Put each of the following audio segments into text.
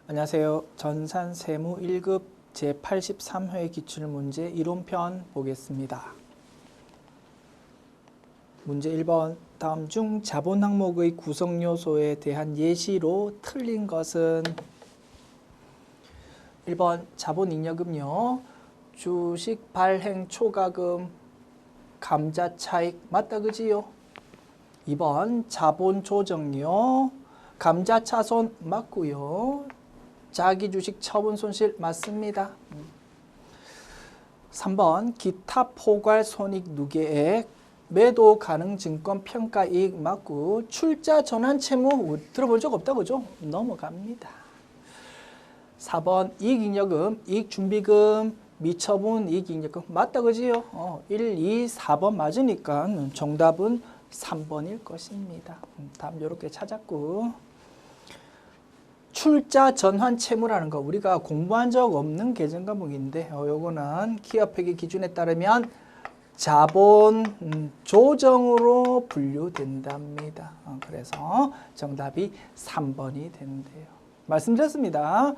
안녕하세요. 전산세무 1급 제83회 기출문제 이론편 보겠습니다. 문제 1번. 다음 중 자본 항목의 구성 요소에 대한 예시로 틀린 것은 1번 자본잉여금요. 주식 발행 초과금 감자차익 맞다 그지요? 2번 자본조정요. 감자차손 맞고요. 자기주식 처분 손실 맞습니다. 3번 기타 포괄 손익 누계액 매도 가능 증권 평가이익 맞고 출자 전환 채무 들어본 적 없다 그죠? 넘어갑니다. 4번 이익잉여금 이익준비금 미처분 이익잉여금 맞다 그지요? 1, 2, 4번 맞으니까 정답은 3번일 것입니다. 다음 이렇게 찾았고 출자 전환 채무라는 거 우리가 공부한 적 없는 계정 과목인데 요거는 기업회계 기준에 따르면 자본 조정으로 분류된답니다. 그래서 정답이 3번이 된대요. 말씀드렸습니다.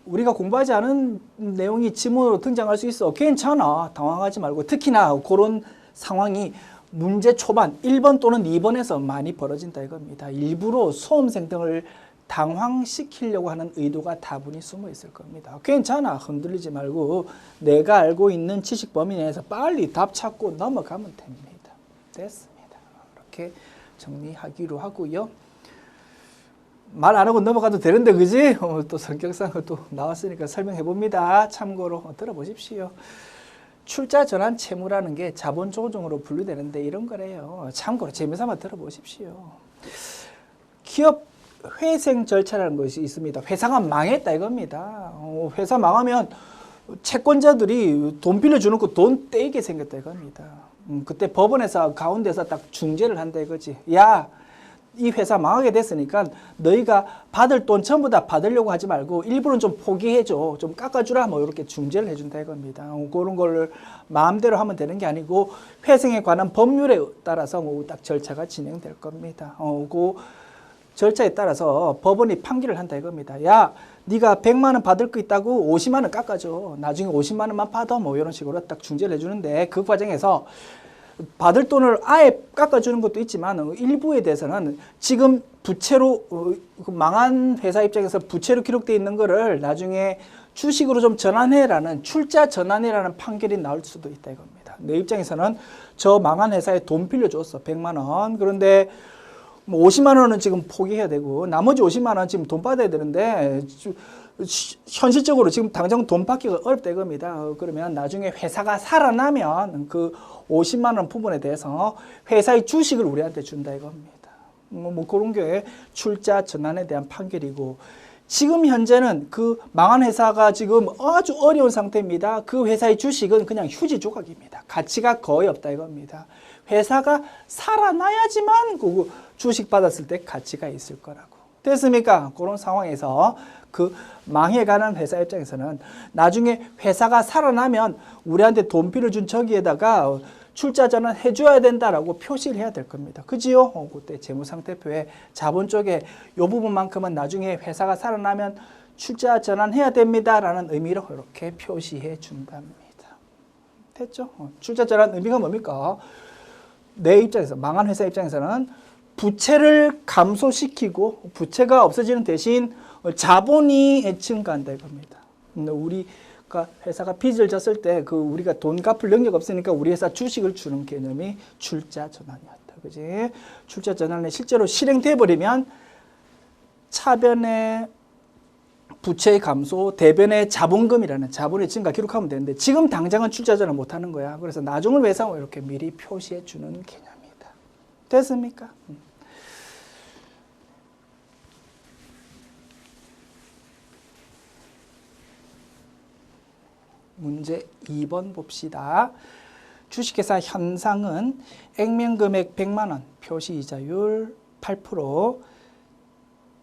우리가 공부하지 않은 내용이 지문으로 등장할 수 있어. 괜찮아. 당황하지 말고 특히나 그런 상황이 문제 초반 1번 또는 2번에서 많이 벌어진다 이겁니다. 일부러 수험생 등을 당황시키려고 하는 의도가 다분히 숨어 있을 겁니다. 괜찮아. 흔들리지 말고 내가 알고 있는 지식 범위 내에서 빨리 답 찾고 넘어가면 됩니다. 됐습니다. 이렇게 정리하기로 하고요. 말 안 하고 넘어가도 되는데 그지? 또 성격상 또 나왔으니까 설명해 봅니다. 참고로 들어보십시오. 출자 전환 채무라는 게 자본 조정으로 분류되는데 이런 거래요. 참고로 재미삼아 들어보십시오. 기업 회생 절차라는 것이 있습니다. 회사가 망했다 이겁니다. 회사 망하면 채권자들이 돈 빌려주는 거 돈 떼이게 생겼다 이겁니다. 그때 법원에서 가운데서 딱 중재를 한다 이거지. 야, 이 회사 망하게 됐으니까 너희가 받을 돈 전부 다 받으려고 하지 말고 일부는 좀 포기해줘. 좀 깎아주라. 뭐 이렇게 중재를 해준다 이겁니다. 그런 걸 마음대로 하면 되는 게 아니고 회생에 관한 법률에 따라서 딱 절차가 진행될 겁니다. 그 절차에 따라서 법원이 판결을 한다 이겁니다. 야, 네가 100만 원 받을 거 있다고 50만 원 깎아줘. 나중에 50만 원만 받아. 뭐 이런 식으로 딱 중재를 해주는데 그 과정에서 받을 돈을 아예 깎아주는 것도 있지만 일부에 대해서는 지금 부채로 망한 회사 입장에서 부채로 기록되어 있는 거를 나중에 주식으로 좀 전환해라는 출자 전환해라는 판결이 나올 수도 있다 이겁니다. 내 입장에서는 저 망한 회사에 돈 빌려줬어. 100만 원. 그런데 50만 원은 지금 포기해야 되고 나머지 50만 원 지금 돈 받아야 되는데 현실적으로 지금 당장 돈 받기가 어렵다 이겁니다. 그러면 나중에 회사가 살아나면 그 50만 원 부분에 대해서 회사의 주식을 우리한테 준다 이겁니다. 뭐 그런 게 출자 전환에 대한 판결이고 지금 현재는 그 망한 회사가 지금 아주 어려운 상태입니다. 그 회사의 주식은 그냥 휴지 조각입니다. 가치가 거의 없다 이겁니다. 회사가 살아나야지만 그 주식 받았을 때 가치가 있을 거라고. 됐습니까? 그런 상황에서 그 망해가는 회사 입장에서는 나중에 회사가 살아나면 우리한테 돈 빌려준 저기에다가 출자 전환 해줘야 된다라고 표시를 해야 될 겁니다. 그지요? 그때 재무상태표에 자본 쪽에 이 부분만큼은 나중에 회사가 살아나면 출자 전환해야 됩니다라는 의미로 이렇게 표시해 준답니다. 됐죠? 출자 전환 의미가 뭡니까? 내 입장에서 망한 회사 입장에서는 부채를 감소시키고 부채가 없어지는 대신 자본이 증가한다 이겁니다. 우리가 회사가 빚을 졌을 때 그 우리가 돈 갚을 능력 없으니까 우리 회사 주식을 주는 개념이 출자 전환이었다. 그지? 출자 전환이 실제로 실행돼 버리면 차변의 부채의 감소, 대변의 자본금이라는 자본의 증가 기록하면 되는데 지금 당장은 출자 전환 못 하는 거야. 그래서 나중을 위해서 이렇게 미리 표시해 주는 개념이다. 됐습니까? 문제 2번 봅시다. 주식회사 현상은 액면금액 100만 원, 표시이자율 8%,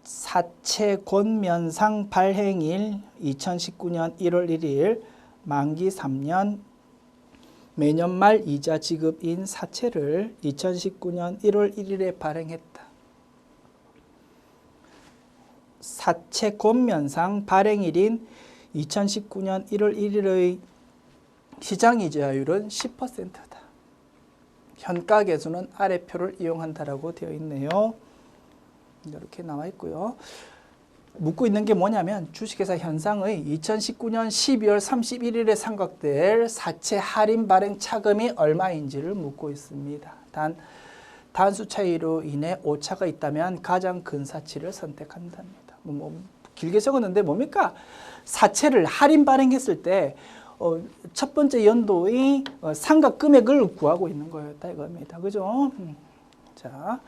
사채 권면상 발행일 2019년 1월 1일, 만기 3년, 매년 말 이자 지급인 사채를 2019년 1월 1일에 발행했다. 사채 권면상 발행일인 2019년 1월 1일의 시장이자율은 10%다. 현가 계수는 아래 표를 이용한다라고 되어 있네요. 이렇게 나와 있고요. 묻고 있는 게 뭐냐면 주식회사 현상의 2019년 12월 31일에 상각될 사채 할인 발행 차금이 얼마인지를 묻고 있습니다. 단수 차이로 인해 오차가 있다면 가장 큰 사치를 선택한답니다. 길게 적었는데 뭡니까? 사채를 할인 발행했을 때 첫 번째 연도의 상각 금액을 구하고 있는 거였다 이겁니다. 그죠? 자,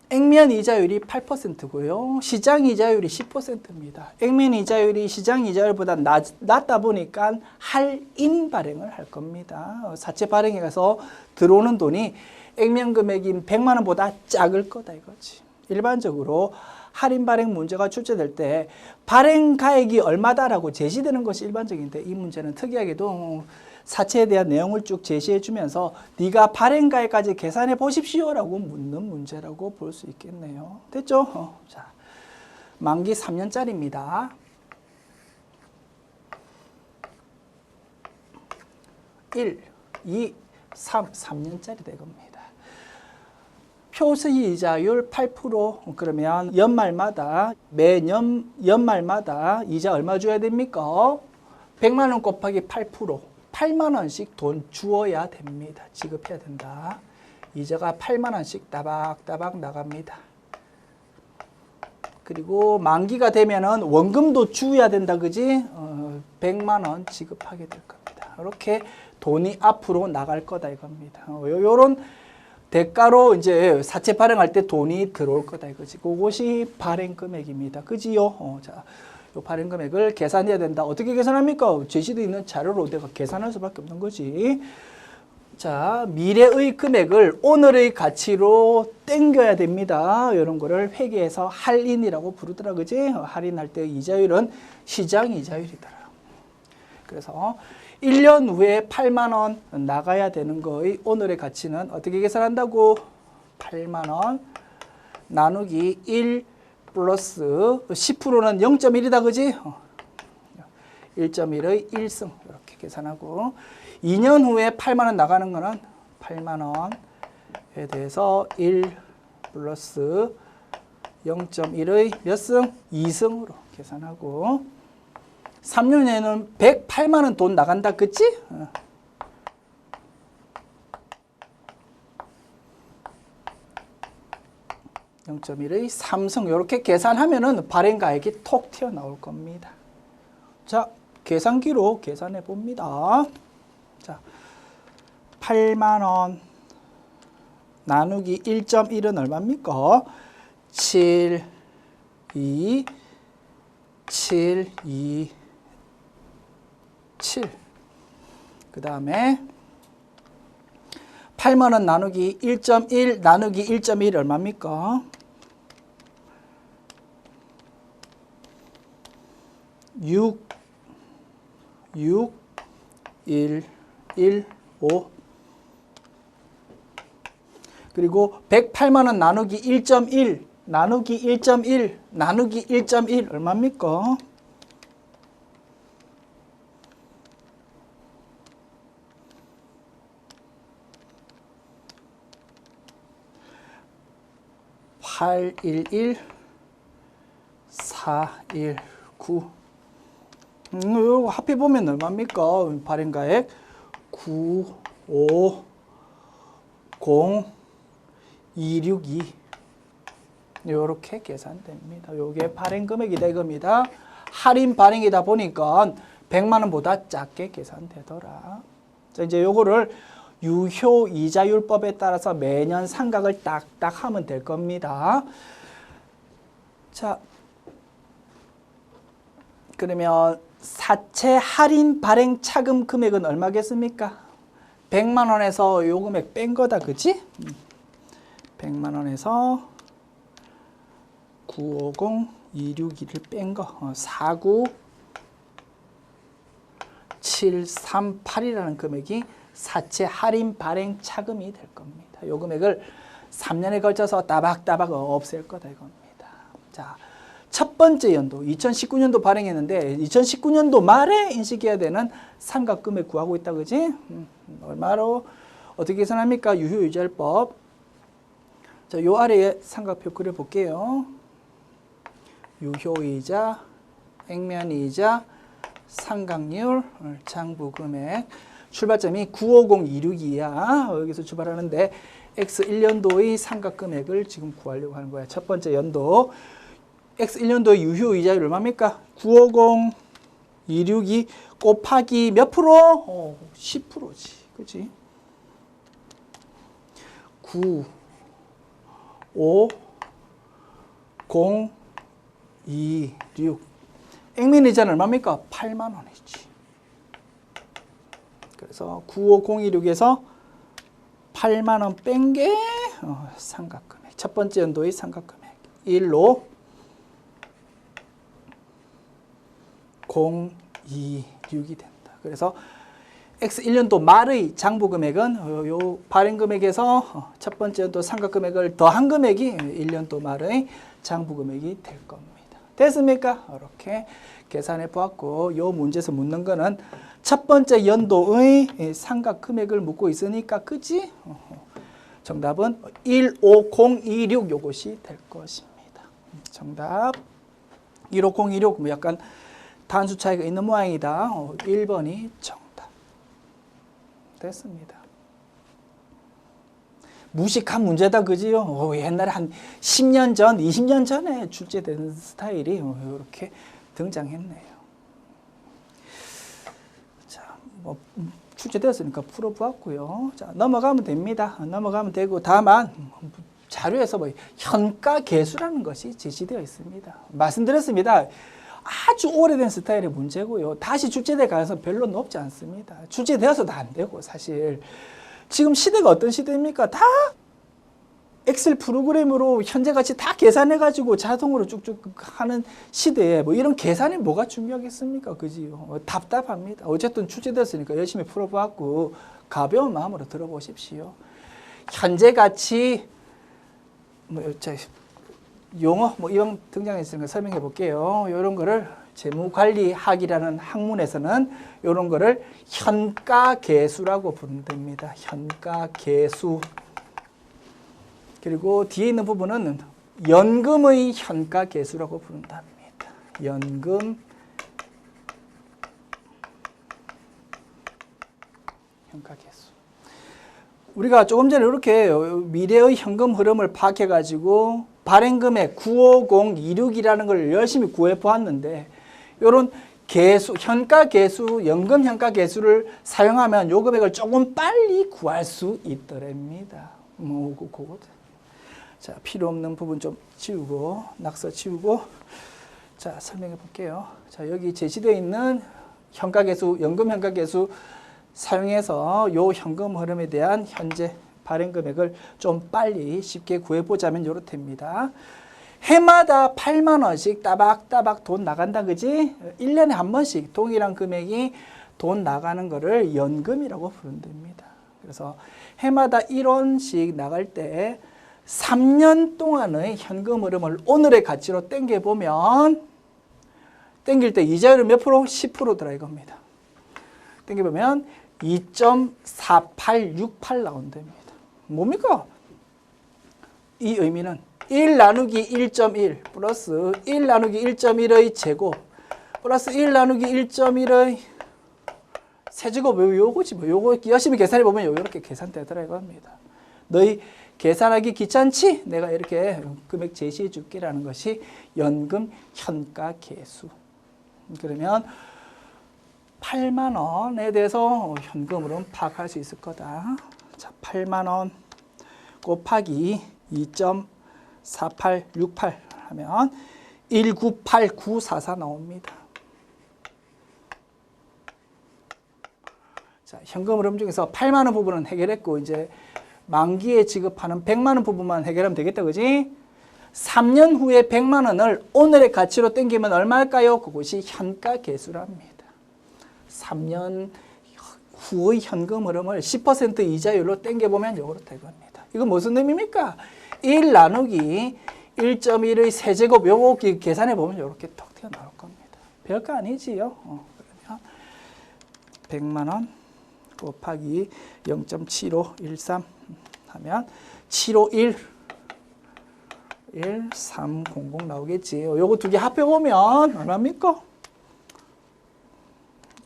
액면 이자율이 8%고요. 시장 이자율이 10%입니다. 액면 이자율이 시장 이자율보다 낮다 보니까 할인 발행을 할 겁니다. 사채 발행에 가서 들어오는 돈이 액면 금액인 100만 원보다 작을 거다 이거지. 일반적으로 할인 발행 문제가 출제될 때 발행 가액이 얼마다라고 제시되는 것이 일반적인데 이 문제는 특이하게도 사채에 대한 내용을 쭉 제시해 주면서 네가 발행 가액까지 계산해 보십시오라고 묻는 문제라고 볼 수 있겠네요. 됐죠? 자, 만기 3년짜리입니다. 1, 2, 3년짜리 될 겁니다. 표시 이자율 8%. 그러면 연말마다 매년 연말마다 이자 얼마 줘야 됩니까? 100만 원 곱하기 8%. 8만 원씩 돈 주어야 됩니다. 지급해야 된다. 이자가 8만 원씩 따박따박 나갑니다. 그리고 만기가 되면은 원금도 주어야 된다. 그지? 100만 원 지급하게 될 겁니다. 이렇게 돈이 앞으로 나갈 거다 이겁니다. 요런 대가로 이제 사채 발행할 때 돈이 들어올 거다 이거지. 그것이 발행 금액입니다. 그지요? 자, 요 발행 금액을 계산해야 된다. 어떻게 계산합니까? 제시되어 있는 자료로 내가 계산할 수밖에 없는 거지. 자, 미래의 금액을 오늘의 가치로 땡겨야 됩니다. 이런 거를 회계에서 할인이라고 부르더라. 그지? 할인할 때 이자율은 시장 이자율이더라. 그래서 1년 후에 8만 원 나가야 되는 거의 오늘의 가치는 어떻게 계산한다고? 8만 원 나누기 1 플러스 10%는 0.1이다. 그지? 1.1의 1승 이렇게 계산하고 2년 후에 8만 원 나가는 거는 8만 원에 대해서 1 플러스 0.1의 몇 승? 2승으로 계산하고 3년 후에는 108만 원 돈 나간다. 그치? 0.1의 3승 이렇게 계산하면은 발행 가액이 톡 튀어나올 겁니다. 자, 계산기로 계산해 봅니다. 자, 8만 원 나누기 1.1은 얼마입니까? 7, 2, 7, 2, 7. 그 다음에 8만 원 나누기 1.1 나누기 1.1 얼마입니까? 6, 1, 1, 5. 그리고 108만 원 나누기 1.1 나누기 1.1 나누기 1.1 얼마입니까? 811 419 이거 합해보면 얼마입니까? 발행가액 950262 이렇게 계산됩니다. 이게 발행 금액이다 이겁니다. 할인 발행이다 보니까 100만 원보다 작게 계산되더라. 자, 이제 요거를 유효 이자율법에 따라서 매년 상각을 딱딱 하면 될 겁니다. 자, 그러면 사채 할인 발행 차금 금액은 얼마겠습니까? 100만 원에서 요 금액 뺀 거다. 그치? 100만 원에서 950262를 뺀 거. 49738이라는 금액이 사채 할인 발행 차금이 될 겁니다. 요 금액을 3년에 걸쳐서 따박따박 없앨 거다 이겁니다. 자, 첫 번째 연도 2019년도 발행했는데 2019년도 말에 인식해야 되는 상각금액 구하고 있다, 그지? 얼마로 어떻게 계산합니까? 유효유지할법. 자, 요 아래에 삼각표 그려볼게요. 유효이자, 액면이자, 상각률, 장부금액. 출발점이 950262야. 여기서 출발하는데 X1년도의 상각금액을 지금 구하려고 하는 거야. 첫 번째 연도. X1년도의 유효이자율 얼마입니까? 950262 곱하기 몇 프로? 10%지. 그치? 9, 5, 0, 2, 6. 액면이자는 얼마입니까? 8만 원이지. 그래서 95026에서 8만 원 뺀 게 상각금액. 첫 번째 연도의 상각금액. 1로 026이 된다. 그래서 X1년도 말의 장부금액은 요 발행금액에서 첫 번째 연도 상각금액을 더한 금액이 1년도 말의 장부금액이 될 겁니다. 됐습니까? 이렇게 계산해 보았고, 요 문제에서 묻는 거는 첫 번째 연도의 상각금액을 묻고 있으니까, 그지? 정답은 15026 요것이 될 것입니다. 정답 15026. 약간 단수 차이가 있는 모양이다. 1번이 정답. 됐습니다. 무식한 문제다, 그지요? 옛날에 한 10년 전, 20년 전에 출제된 스타일이 이렇게 등장했네요. 자, 뭐 출제되었으니까 풀어보았고요. 자, 넘어가면 됩니다. 넘어가면 되고, 다만 자료에서 뭐 현가 계수라는 것이 제시되어 있습니다. 말씀드렸습니다. 아주 오래된 스타일의 문제고요. 다시 출제될 가능성은 별로 높지 않습니다. 출제되어서도 안 되고, 사실. 지금 시대가 어떤 시대입니까? 다 엑셀 프로그램으로 현재같이 다 계산해가지고 자동으로 쭉쭉 하는 시대에 뭐 이런 계산이 뭐가 중요하겠습니까? 그지요? 답답합니다. 어쨌든 출제됐으니까 열심히 풀어보았고, 가벼운 마음으로 들어보십시오. 현재같이 용어 이런 등장했으니까 설명해 볼게요. 이런 거를 재무관리학이라는 학문에서는 이런 거를 현가계수라고 부른답니다. 현가계수. 그리고 뒤에 있는 부분은 연금의 현가계수라고 부른답니다. 연금 현가계수. 우리가 조금 전에 이렇게 미래의 현금 흐름을 파악해가지고 발행금액 95026이라는 걸 열심히 구해 보았는데, 이런 계수, 현가계수, 연금 현가계수를 사용하면 요 금액을 조금 빨리 구할 수 있더랍니다. 그거. 자, 필요 없는 부분 좀 지우고, 낙서 지우고, 자, 설명해 볼게요. 자, 여기 제시되어 있는 현가계수, 연금 현가계수 사용해서 요 현금 흐름에 대한 현재 발행 금액을 좀 빨리 쉽게 구해보자면 요렇답니다. 해마다 8만 원씩 따박따박 돈 나간다, 그지? 1년에 한 번씩 동일한 금액이 돈 나가는 거를 연금이라고 부른답니다. 그래서 해마다 1원씩 나갈 때 3년 동안의 현금 흐름을 오늘의 가치로 땡겨보면, 땡길 때 이자율은 몇 프로? 10%더라 이겁니다. 땡겨보면 2.4868 나온답니다. 뭡니까? 이 의미는 1 나누기 1.1 플러스 1 나누기 1.1의 제곱 플러스 1 나누기 1.1의 세제곱, 요거지 뭐. 요거 열심히 계산해 보면 요렇게 계산되더라 이겁니다. 너희 계산하기 귀찮지? 내가 이렇게 금액 제시해 줄게라는 것이 연금 현가 계수. 그러면 8만 원에 대해서 현금으로 파악할 수 있을 거다. 자, 8만 원 곱하기 2.4868 하면 198944 나옵니다. 자, 현금 흐름 중에서 8만 원 부분은 해결했고, 이제 만기에 지급하는 100만 원 부분만 해결하면 되겠다, 그지? 3년 후에 100만 원을 오늘의 가치로 땡기면 얼마일까요? 그것이 현가 계수랍니다. 3년 후의 현금 흐름을 10% 이자율로 땡겨보면 요렇다 이겁니다. 이건 무슨 의미입니까? 1 나누기 1.1의 세제곱 요거 계산해 보면 이렇게 톡 튀어나올 겁니다. 별거 아니지요. 그러면 100만 원 곱하기 0.7513 하면 751 1300 나오겠지. 요거 두 개 합해 보면 얼마입니까?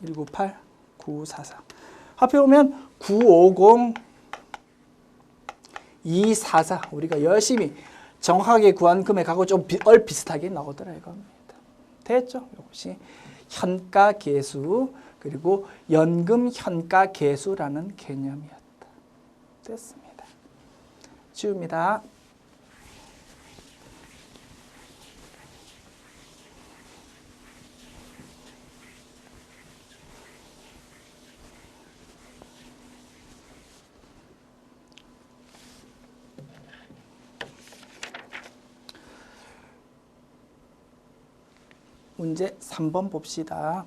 198 944 합해 보면 950 244 우리가 열심히 정확하게 구한 금액하고 좀 비슷하게 나오더라 이겁니다. 됐죠? 이것이 현가 계수 그리고 연금 현가 계수라는 개념이었다. 됐습니다. 지웁니다. 문제 3번 봅시다.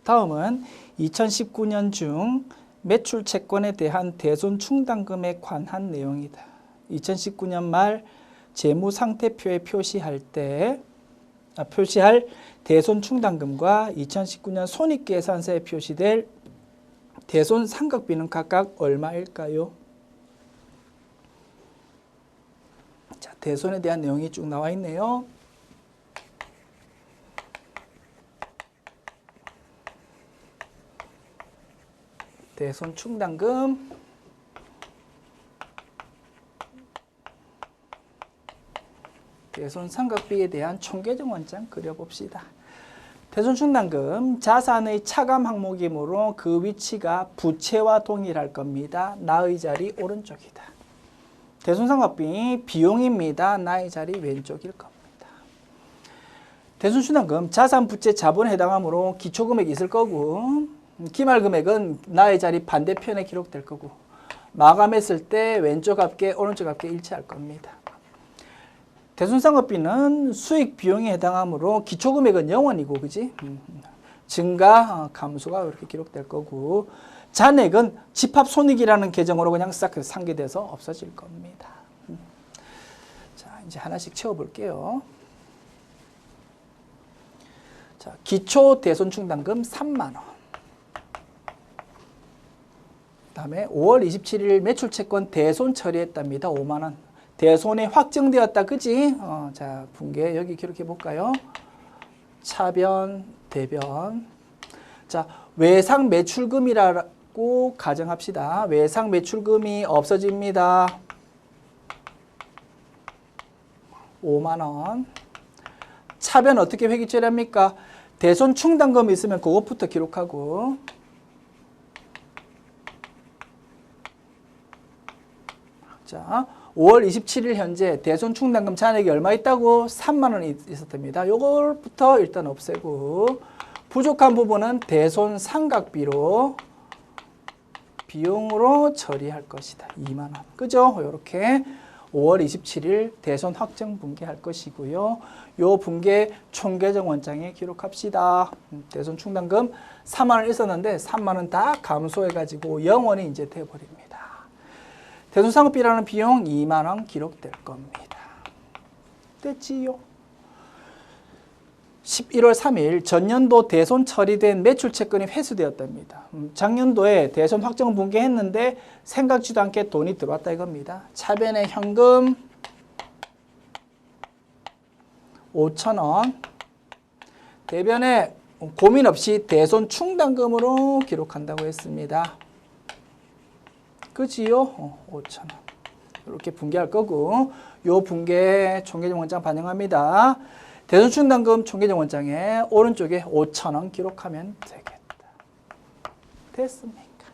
다음은 2019년 중 매출 채권에 대한 대손 충당금에 관한 내용이다. 2019년 말 재무상태표에 표시할 대손 충당금과 2019년 손익계산서에 표시될 대손 상각비는 각각 얼마일까요? 자, 대손에 대한 내용이 쭉 나와 있네요. 대손 충당금 대손 상각비에 대한 총계정 원장 그려봅시다. 대손 충당금 자산의 차감 항목이므로 그 위치가 부채와 동일할 겁니다. 나의 자리 오른쪽이다. 대손 상각비 비용입니다. 나의 자리 왼쪽일 겁니다. 대손 충당금 자산 부채 자본에 해당하므로 기초금액이 있을 거고 기말금액은 나의 자리 반대편에 기록될 거고 마감했을 때 왼쪽 합계 오른쪽 합계 일치할 겁니다. 대손상각비는 수익 비용에 해당하므로 기초금액은 0원이고 그지? 증가 감소가 이렇게 기록될 거고 잔액은 집합손익이라는 계정으로 그냥 싹 상기돼서 없어질 겁니다. 자, 이제 하나씩 채워볼게요. 자, 기초 대손 충당금 3만 원. 다음에 5월 27일 매출채권 대손 처리했답니다. 5만 원. 대손이 확정되었다. 그지? 자, 분계 여기 기록해 볼까요? 차변, 대변. 자, 외상 매출금이라고 가정합시다. 외상 매출금이 없어집니다. 5만 원. 차변 어떻게 회계 처리합니까? 대손 충당금 있으면 그것부터 기록하고 자, 5월 27일 현재 대손 충당금 잔액이 얼마 있다고? 3만 원이 있었답니다. 요걸부터 일단 없애고 부족한 부분은 대손 상각비로 비용으로 처리할 것이다. 2만 원. 그죠? 이렇게 5월 27일 대손 확정 분계할 것이고요. 요 분계 총계정 원장에 기록합시다. 대손 충당금 3만 원 있었는데 3만 원 다 감소해가지고 0원이 이제 돼버립니다. 대손상각비라는 비용 2만 원 기록될 겁니다. 됐지요? 11월 3일 전년도 대손 처리된 매출채권이 회수되었답니다. 작년도에 대손 확정 분계했는데 생각지도 않게 돈이 들어왔다 이겁니다. 차변에 현금 5,000원, 대변에 고민 없이 대손 충당금으로 기록한다고 했습니다. 그지요? 5,000원. 이렇게 분계할 거고 요 분계 총계정 원장 반영합니다. 대손 충당금 총계정 원장에 오른쪽에 5,000원 기록하면 되겠다. 됐습니까?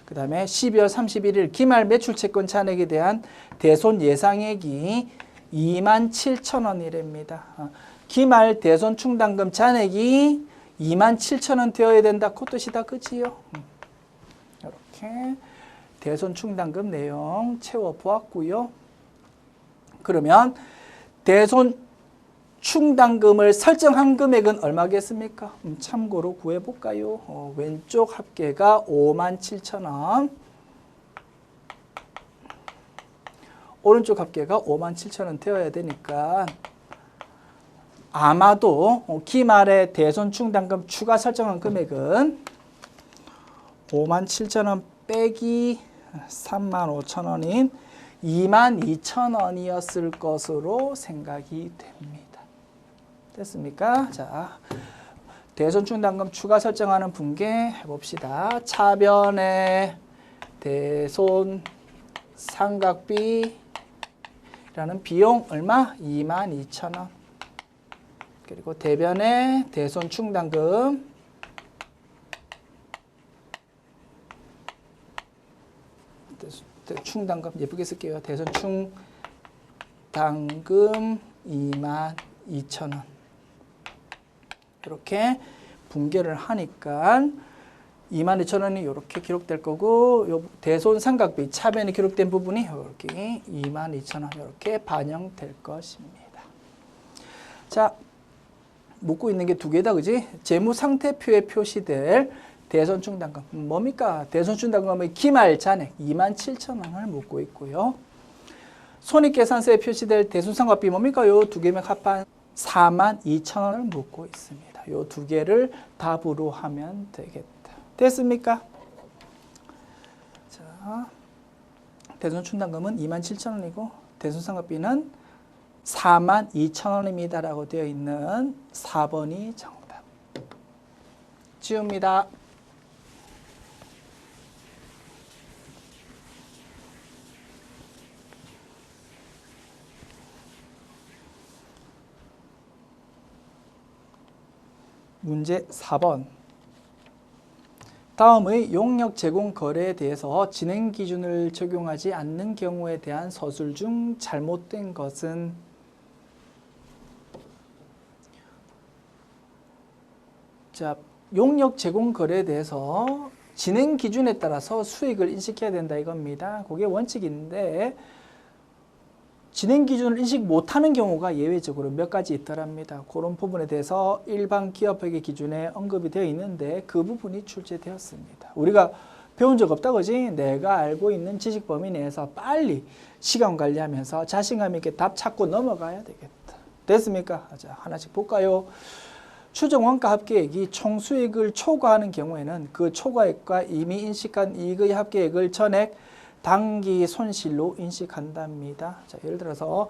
그 다음에 12월 31일 기말 매출채권 잔액에 대한 대손 예상액이 27,000원이랍니다. 기말 대손 충당금 잔액이 27,000원 되어야 된다. 그 뜻이다. 그지요? 이렇게 대손 충당금 내용 채워보았고요. 그러면 대손 충당금을 설정한 금액은 얼마겠습니까? 참고로 구해볼까요? 왼쪽 합계가 57,000원. 오른쪽 합계가 57,000원 되어야 되니까 아마도 기말에 대손 충당금 추가 설정한 금액은 57,000원 빼기 35,000원인 22,000원이었을 것으로 생각이 됩니다. 됐습니까? 자, 대손 충당금 추가 설정하는 분께 해봅시다. 차변의 대손 삼각비라는 비용 얼마? 22,000원. 그리고 대변의 대손 충당금 충당금 예쁘게 쓸게요. 대손 충당금 22,000원. 이렇게 분계를 하니까 22,000원이 이렇게 기록될 거고, 요 대손 삼각비 차변이 기록된 부분이 이렇게 22,000원 이렇게 반영될 것입니다. 자, 묻고 있는 게 두 개다, 그지? 재무 상태표에 표시될 대손 충당금 뭡니까? 대손 충당금의 기말 잔액 27,000원을 묻고 있고요. 손익계산서에 표시될 대손 삼각비 뭡니까? 요 두 개면 합한 42,000원을 묻고 있습니다. 요 두 개를 답으로 하면 되겠다. 됐습니까? 자, 대손 충당금은 27,000원이고 대손 삼각비는 42,000원입니다 라고 되어 있는 4번이 정답. 지웁니다. 문제 4번. 다음의 용역 제공 거래에 대해서 진행 기준을 적용하지 않는 경우에 대한 서술 중 잘못된 것은? 자, 용역 제공 거래에 대해서 진행 기준에 따라서 수익을 인식해야 된다 이겁니다. 그게 원칙인데 진행 기준을 인식 못하는 경우가 예외적으로 몇 가지 있더랍니다. 그런 부분에 대해서 일반 기업회계 기준에 언급이 되어 있는데 그 부분이 출제되었습니다. 우리가 배운 적 없다 그지? 내가 알고 있는 지식 범위 내에서 빨리 시간 관리하면서 자신감 있게 답 찾고 넘어가야 되겠다. 됐습니까? 자, 하나씩 볼까요? 추정 원가 합계액이 총 수익을 초과하는 경우에는 그 초과액과 이미 인식한 이익의 합계액을 전액 당기 손실로 인식한답니다. 자, 예를 들어서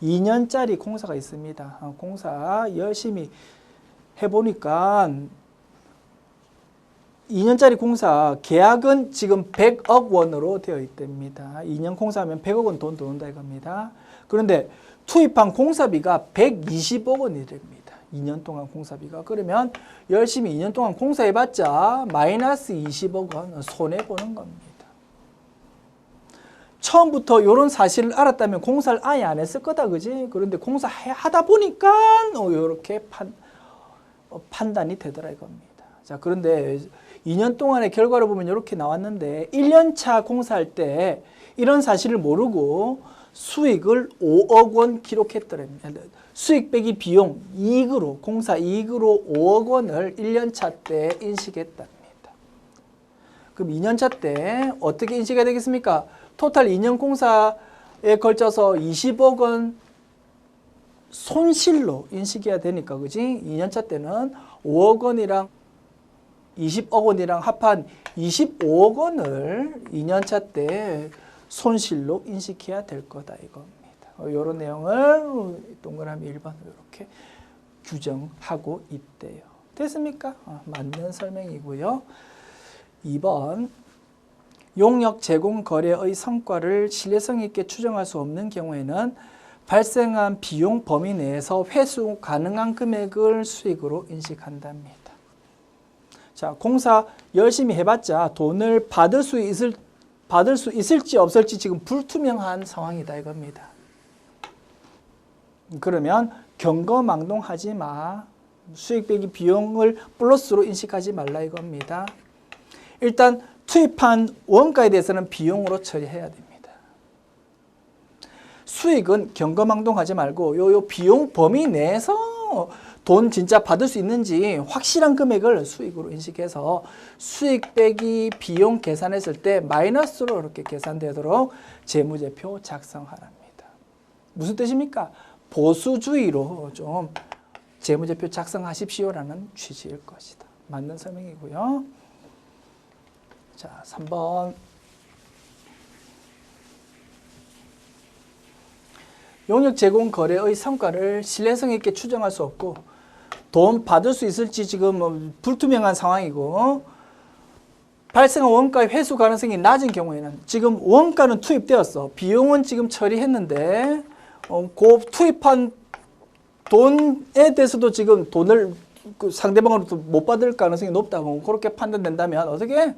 2년짜리 공사가 있습니다. 공사 열심히 해보니까 2년짜리 공사 계약은 지금 100억 원으로 되어 있답니다. 2년 공사하면 100억 원 돈 들어온다 이겁니다. 그런데 투입한 공사비가 120억 원이 됩니다. 2년 동안 공사비가. 그러면 열심히 2년 동안 공사해봤자 마이너스 20억 원 손해보는 겁니다. 처음부터 이런 사실을 알았다면 공사를 아예 안 했을 거다, 그지? 그런데 공사하다 보니까 이렇게 판단이 되더라 이겁니다. 자, 그런데 2년 동안의 결과를 보면 이렇게 나왔는데 1년차 공사할 때 이런 사실을 모르고 수익을 5억 원 기록했더랍니다. 수익 빼기 비용, 이익으로, 공사 이익으로 5억 원을 1년차 때 인식했답니다. 그럼 2년차 때 어떻게 인식해야 되겠습니까? 토탈 2년 공사에 걸쳐서 20억 원 손실로 인식해야 되니까, 그지? 2년차 때는 5억 원이랑 20억 원이랑 합한 25억 원을 2년차 때 손실로 인식해야 될 거다 이겁니다. 이런 내용을 동그라미 1번 이렇게 규정하고 있대요. 됐습니까? 맞는 설명이고요. 2번. 용역 제공 거래의 성과를 신뢰성 있게 추정할 수 없는 경우에는 발생한 비용 범위 내에서 회수 가능한 금액을 수익으로 인식한답니다. 자, 공사 열심히 해봤자 돈을 받을 수 있을지 없을지 지금 불투명한 상황이다 이겁니다. 그러면 경거망동하지 마. 수익 빼기 비용을 플러스로 인식하지 말라 이겁니다. 일단 투입한 원가에 대해서는 비용으로 처리해야 됩니다. 수익은 경거망동하지 말고 요 비용 범위 내에서 돈 진짜 받을 수 있는지 확실한 금액을 수익으로 인식해서 수익 빼기 비용 계산했을 때 마이너스로 이렇게 계산되도록 재무제표 작성하랍니다. 무슨 뜻입니까? 보수주의로 좀 재무제표 작성하십시오라는 취지일 것이다. 맞는 설명이고요. 자, 3번. 용역 제공 거래의 성과를 신뢰성 있게 추정할 수 없고 돈 받을 수 있을지 지금 불투명한 상황이고 발생한 원가의 회수 가능성이 낮은 경우에는 지금 원가는 투입되었어. 비용은 지금 처리했는데 그 투입한 돈에 대해서도 지금 돈을 그 상대방으로부터 못 받을 가능성이 높다고 그렇게 판단된다면 어떻게?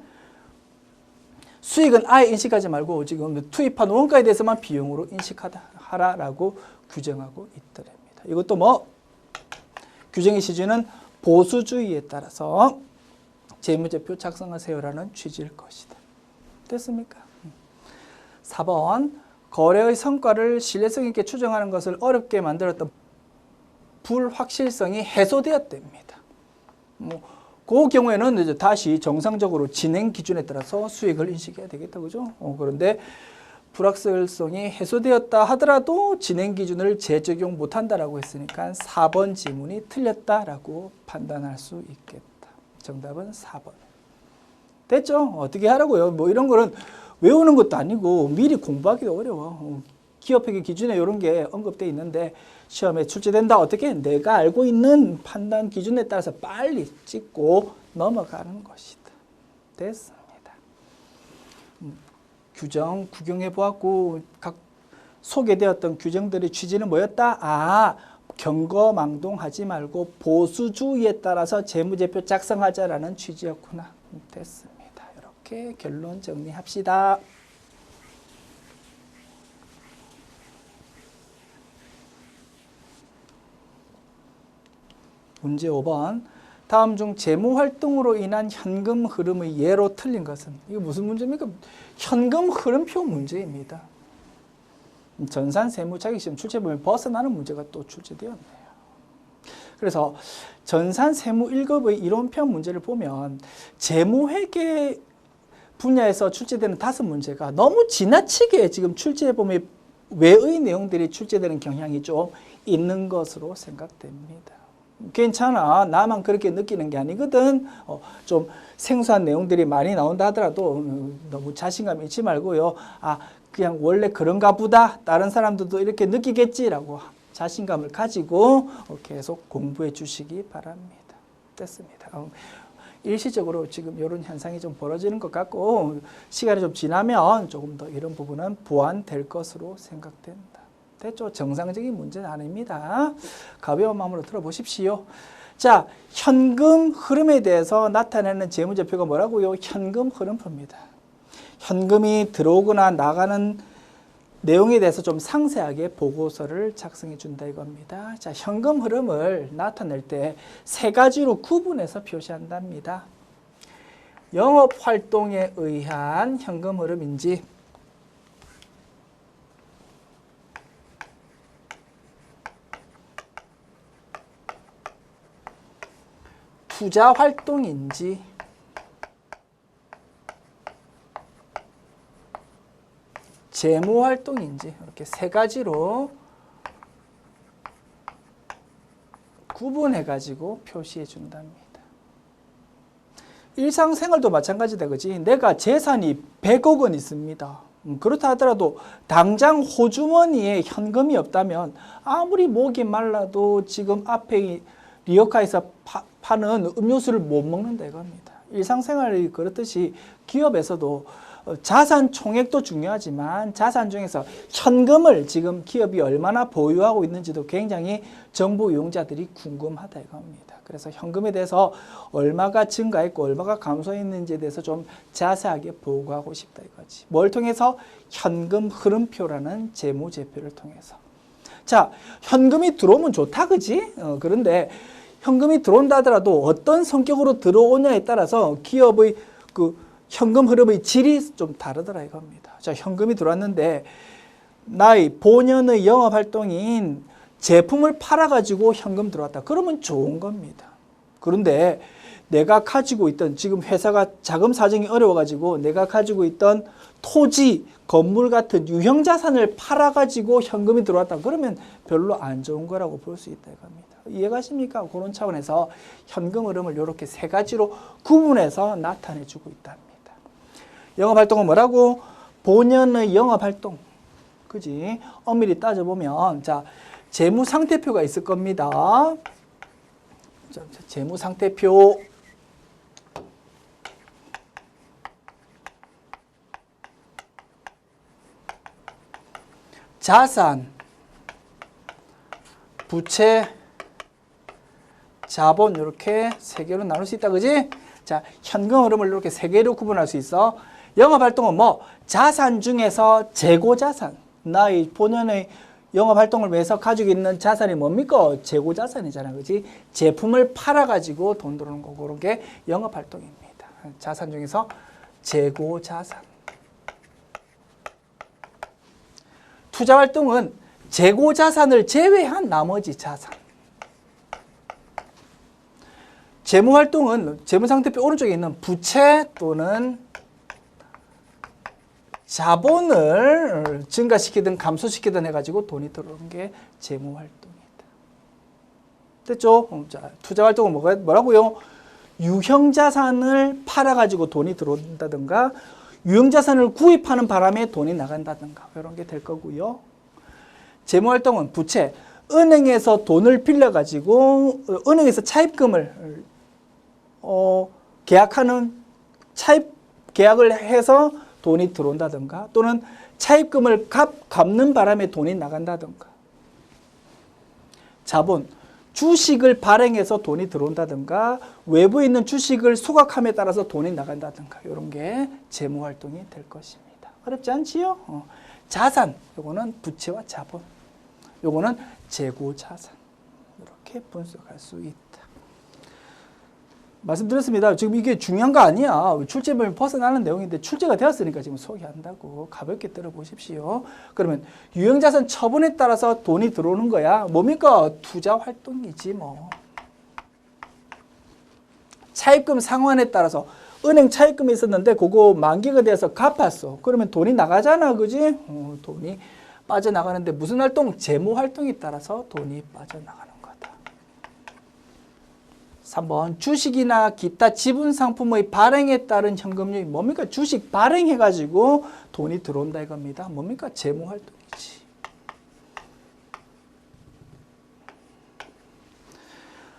수익은 아예 인식하지 말고 지금 투입한 원가에 대해서만 비용으로 인식하라라고 규정하고 있더랍니다. 이것도 뭐 규정의 시주는 보수주의에 따라서 재무제표 작성하세요라는 취지일 것이다. 됐습니까? 4번 거래의 성과를 신뢰성 있게 추정하는 것을 어렵게 만들었던 불확실성이 해소되었답니다. 그 경우에는 이제 다시 정상적으로 진행 기준에 따라서 수익을 인식해야 되겠다, 그죠? 그런데 불확실성이 해소되었다 하더라도 진행 기준을 재적용 못한다라고 했으니까 4번 지문이 틀렸다라고 판단할 수 있겠다. 정답은 4번. 됐죠? 어떻게 하라고요? 뭐 이런 거는 외우는 것도 아니고 미리 공부하기도 어려워. 기업회계 기준에 이런 게 언급되어 있는데 시험에 출제된다. 어떻게? 내가 알고 있는 판단 기준에 따라서 빨리 찍고 넘어가는 것이다. 됐습니다. 규정 구경해 보았고 각 소개되었던 규정들의 취지는 뭐였다? 경거망동하지 말고 보수주의에 따라서 재무제표 작성하자라는 취지였구나. 됐습니다. 이렇게 결론 정리합시다. 문제 5번. 다음 중 재무활동으로 인한 현금 흐름의 예로 틀린 것은? 이거 무슨 문제입니까? 현금 흐름표 문제입니다. 전산세무자격시험 출제보면 벗어나는 문제가 또 출제되었네요. 그래서 전산세무 1급의 이론편 문제를 보면 재무회계 분야에서 출제되는 5문제가 너무 지나치게 지금 출제보면 외의 내용들이 출제되는 경향이 좀 있는 것으로 생각됩니다. 괜찮아. 나만 그렇게 느끼는 게 아니거든. 좀 생소한 내용들이 많이 나온다 하더라도 너무 자신감 잃지 말고요. 그냥 원래 그런가 보다. 다른 사람들도 이렇게 느끼겠지라고 자신감을 가지고 계속 공부해 주시기 바랍니다. 됐습니다. 일시적으로 지금 이런 현상이 좀 벌어지는 것 같고 시간이 좀 지나면 조금 더 이런 부분은 보완될 것으로 생각된다. 됐죠? 정상적인 문제는 아닙니다. 가벼운 마음으로 들어보십시오. 자, 현금 흐름에 대해서 나타내는 재무제표가 뭐라고요? 현금 흐름표입니다. 현금이 들어오거나 나가는 내용에 대해서 좀 상세하게 보고서를 작성해 준다 이겁니다. 자, 현금 흐름을 나타낼 때 3가지로 구분해서 표시한답니다. 영업활동에 의한 현금 흐름인지 투자 활동인지 재무 활동인지 이렇게 3가지로 구분해 가지고 표시해 준답니다. 일상생활도 마찬가지다, 그지? 내가 재산이 100억 원 있습니다. 그렇다 하더라도 당장 호주머니에 현금이 없다면 아무리 목이 말라도 지금 앞에 리어카에서 파는 음료수를 못 먹는다 이겁니다. 일상생활이 그렇듯이 기업에서도 자산 총액도 중요하지만 자산 중에서 현금을 지금 기업이 얼마나 보유하고 있는지도 굉장히 정보 이용자들이 궁금하다 이겁니다. 그래서 현금에 대해서 얼마가 증가했고 얼마가 감소했는지에 대해서 좀 자세하게 보고하고 싶다 이거지. 뭘 통해서? 현금 흐름표라는 재무제표를 통해서. 자, 현금이 들어오면 좋다, 그지? 그런데 현금이 들어온다 하더라도 어떤 성격으로 들어오냐에 따라서 기업의 그 현금 흐름의 질이 좀 다르더라 이겁니다. 자, 현금이 들어왔는데 나의 본연의 영업활동인 제품을 팔아가지고 현금 들어왔다. 그러면 좋은 겁니다. 그런데 내가 가지고 있던, 지금 회사가 자금 사정이 어려워가지고 내가 가지고 있던 토지, 건물 같은 유형 자산을 팔아가지고 현금이 들어왔다. 그러면 별로 안 좋은 거라고 볼 수 있다 이겁니다. 이해가십니까? 그런 차원에서 현금 흐름을 이렇게 세 가지로 구분해서 나타내 주고 있답니다. 영업활동은 뭐라고? 본연의 영업활동. 그지? 엄밀히 따져보면, 자, 재무상태표가 있을 겁니다. 자, 재무상태표. 자산, 부채, 자본 이렇게 세 개로 나눌 수 있다. 그지? 자, 현금 흐름을 이렇게 세 개로 구분할 수 있어. 영업활동은 뭐? 자산 중에서 재고자산. 나의 본연의 영업활동을 위해서 가지고 있는 자산이 뭡니까? 재고자산이잖아. 그지? 제품을 팔아가지고 돈 들어오는 거고, 그런 게 영업활동입니다. 자산 중에서 재고자산. 투자활동은 재고자산을 제외한 나머지 자산. 재무활동은 재무상태표 오른쪽에 있는 부채 또는 자본을 증가시키든 감소시키든 해가지고 돈이 들어오는 게 재무활동이다. 됐죠? 자, 투자활동은 뭐라고요? 유형자산을 팔아가지고 돈이 들어온다든가 유형자산을 구입하는 바람에 돈이 나간다든가 이런 게 될 거고요. 재무활동은 부채, 은행에서 돈을 빌려가지고 은행에서 차입금을 계약하는 차입 계약을 해서 돈이 들어온다든가 또는 차입금을 갚는 바람에 돈이 나간다든가. 자본, 주식을 발행해서 돈이 들어온다든가 외부에 있는 주식을 소각함에 따라서 돈이 나간다든가 이런 게 재무활동이 될 것입니다. 어렵지 않지요? 자산, 요거는 부채와 자본, 요거는 재고자산. 이렇게 분석할 수 있다. 말씀드렸습니다. 지금 이게 중요한 거 아니야. 출제범위 벗어나는 내용인데 출제가 되었으니까 지금 소개한다고 가볍게 들어보십시오. 그러면 유형자산 처분에 따라서 돈이 들어오는 거야. 뭡니까? 투자활동이지 뭐. 차입금 상환에 따라서 은행 차입금이 있었는데 그거 만기가 돼서 갚았어. 그러면 돈이 나가잖아. 그지? 돈이 빠져나가는데 무슨 활동? 재무활동에 따라서 돈이 빠져나가는 거다. 3번 주식이나 기타 지분상품의 발행에 따른 현금률이 뭡니까? 주식 발행해가지고 돈이 들어온다 이겁니다. 뭡니까? 재무활동이지.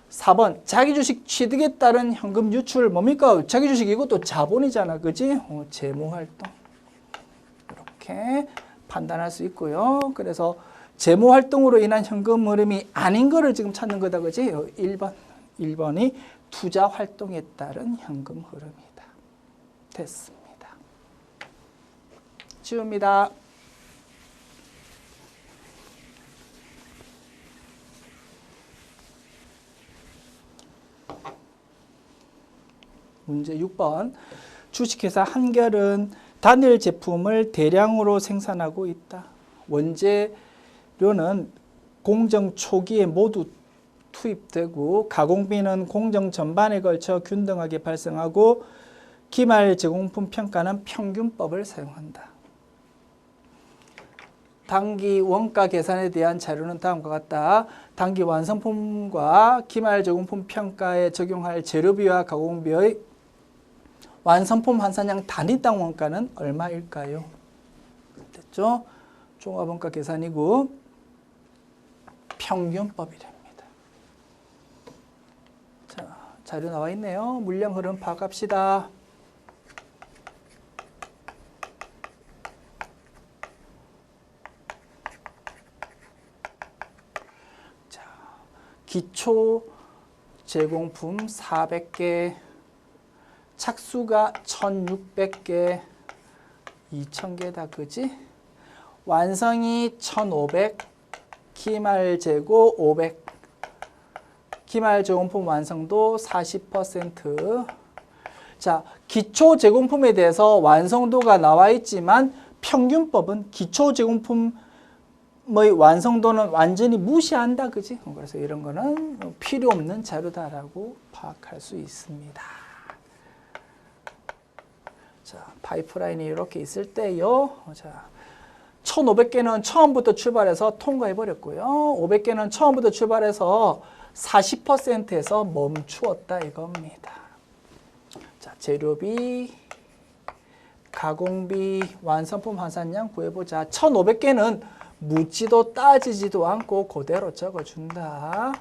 4번 자기 주식 취득에 따른 현금 유출 뭡니까? 자기 주식 이것도 자본이잖아. 그지? 재무활동. 이렇게 판단할 수 있고요. 그래서 재무활동으로 인한 현금 흐름이 아닌 거를 지금 찾는 거다. 그지? 1번이 투자활동에 따른 현금 흐름이다. 됐습니다. 지웁니다. 문제 6번. 주식회사 한결은 단일 제품을 대량으로 생산하고 있다. 원재료는 공정 초기에 모두 투입되고 가공비는 공정 전반에 걸쳐 균등하게 발생하고 기말 제공품 평가는 평균법을 사용한다. 단기 원가 계산에 대한 자료는 다음과 같다. 단기 완성품과 기말 제공품 평가에 적용할 재료비와 가공비의 완성품 환산량 단위당 원가는 얼마일까요? 됐죠? 종합원가 계산이고 평균법이랍니다. 자, 자료 나와 있네요. 물량 흐름 파악합시다. 자, 기초 제공품 400개, 착수가 1600개, 2000개다. 그지? 완성이 1500, 기말 재고 500, 기말 제공품 완성도 40%. 자, 기초 제공품에 대해서 완성도가 나와 있지만 평균법은 기초 제공품 뭐 완성도는 완전히 무시한다, 그지? 그래서 이런 거는 필요 없는 자료다라고 파악할 수 있습니다. 자, 파이프라인이 이렇게 있을 때요. 자, 1500개는 처음부터 출발해서 통과해 버렸고요. 500개는 처음부터 출발해서 40%에서 멈추었다 이겁니다. 자, 재료비, 가공비, 완성품 환산량 구해보자. 1500개는 묻지도 따지지도 않고 그대로 적어준다.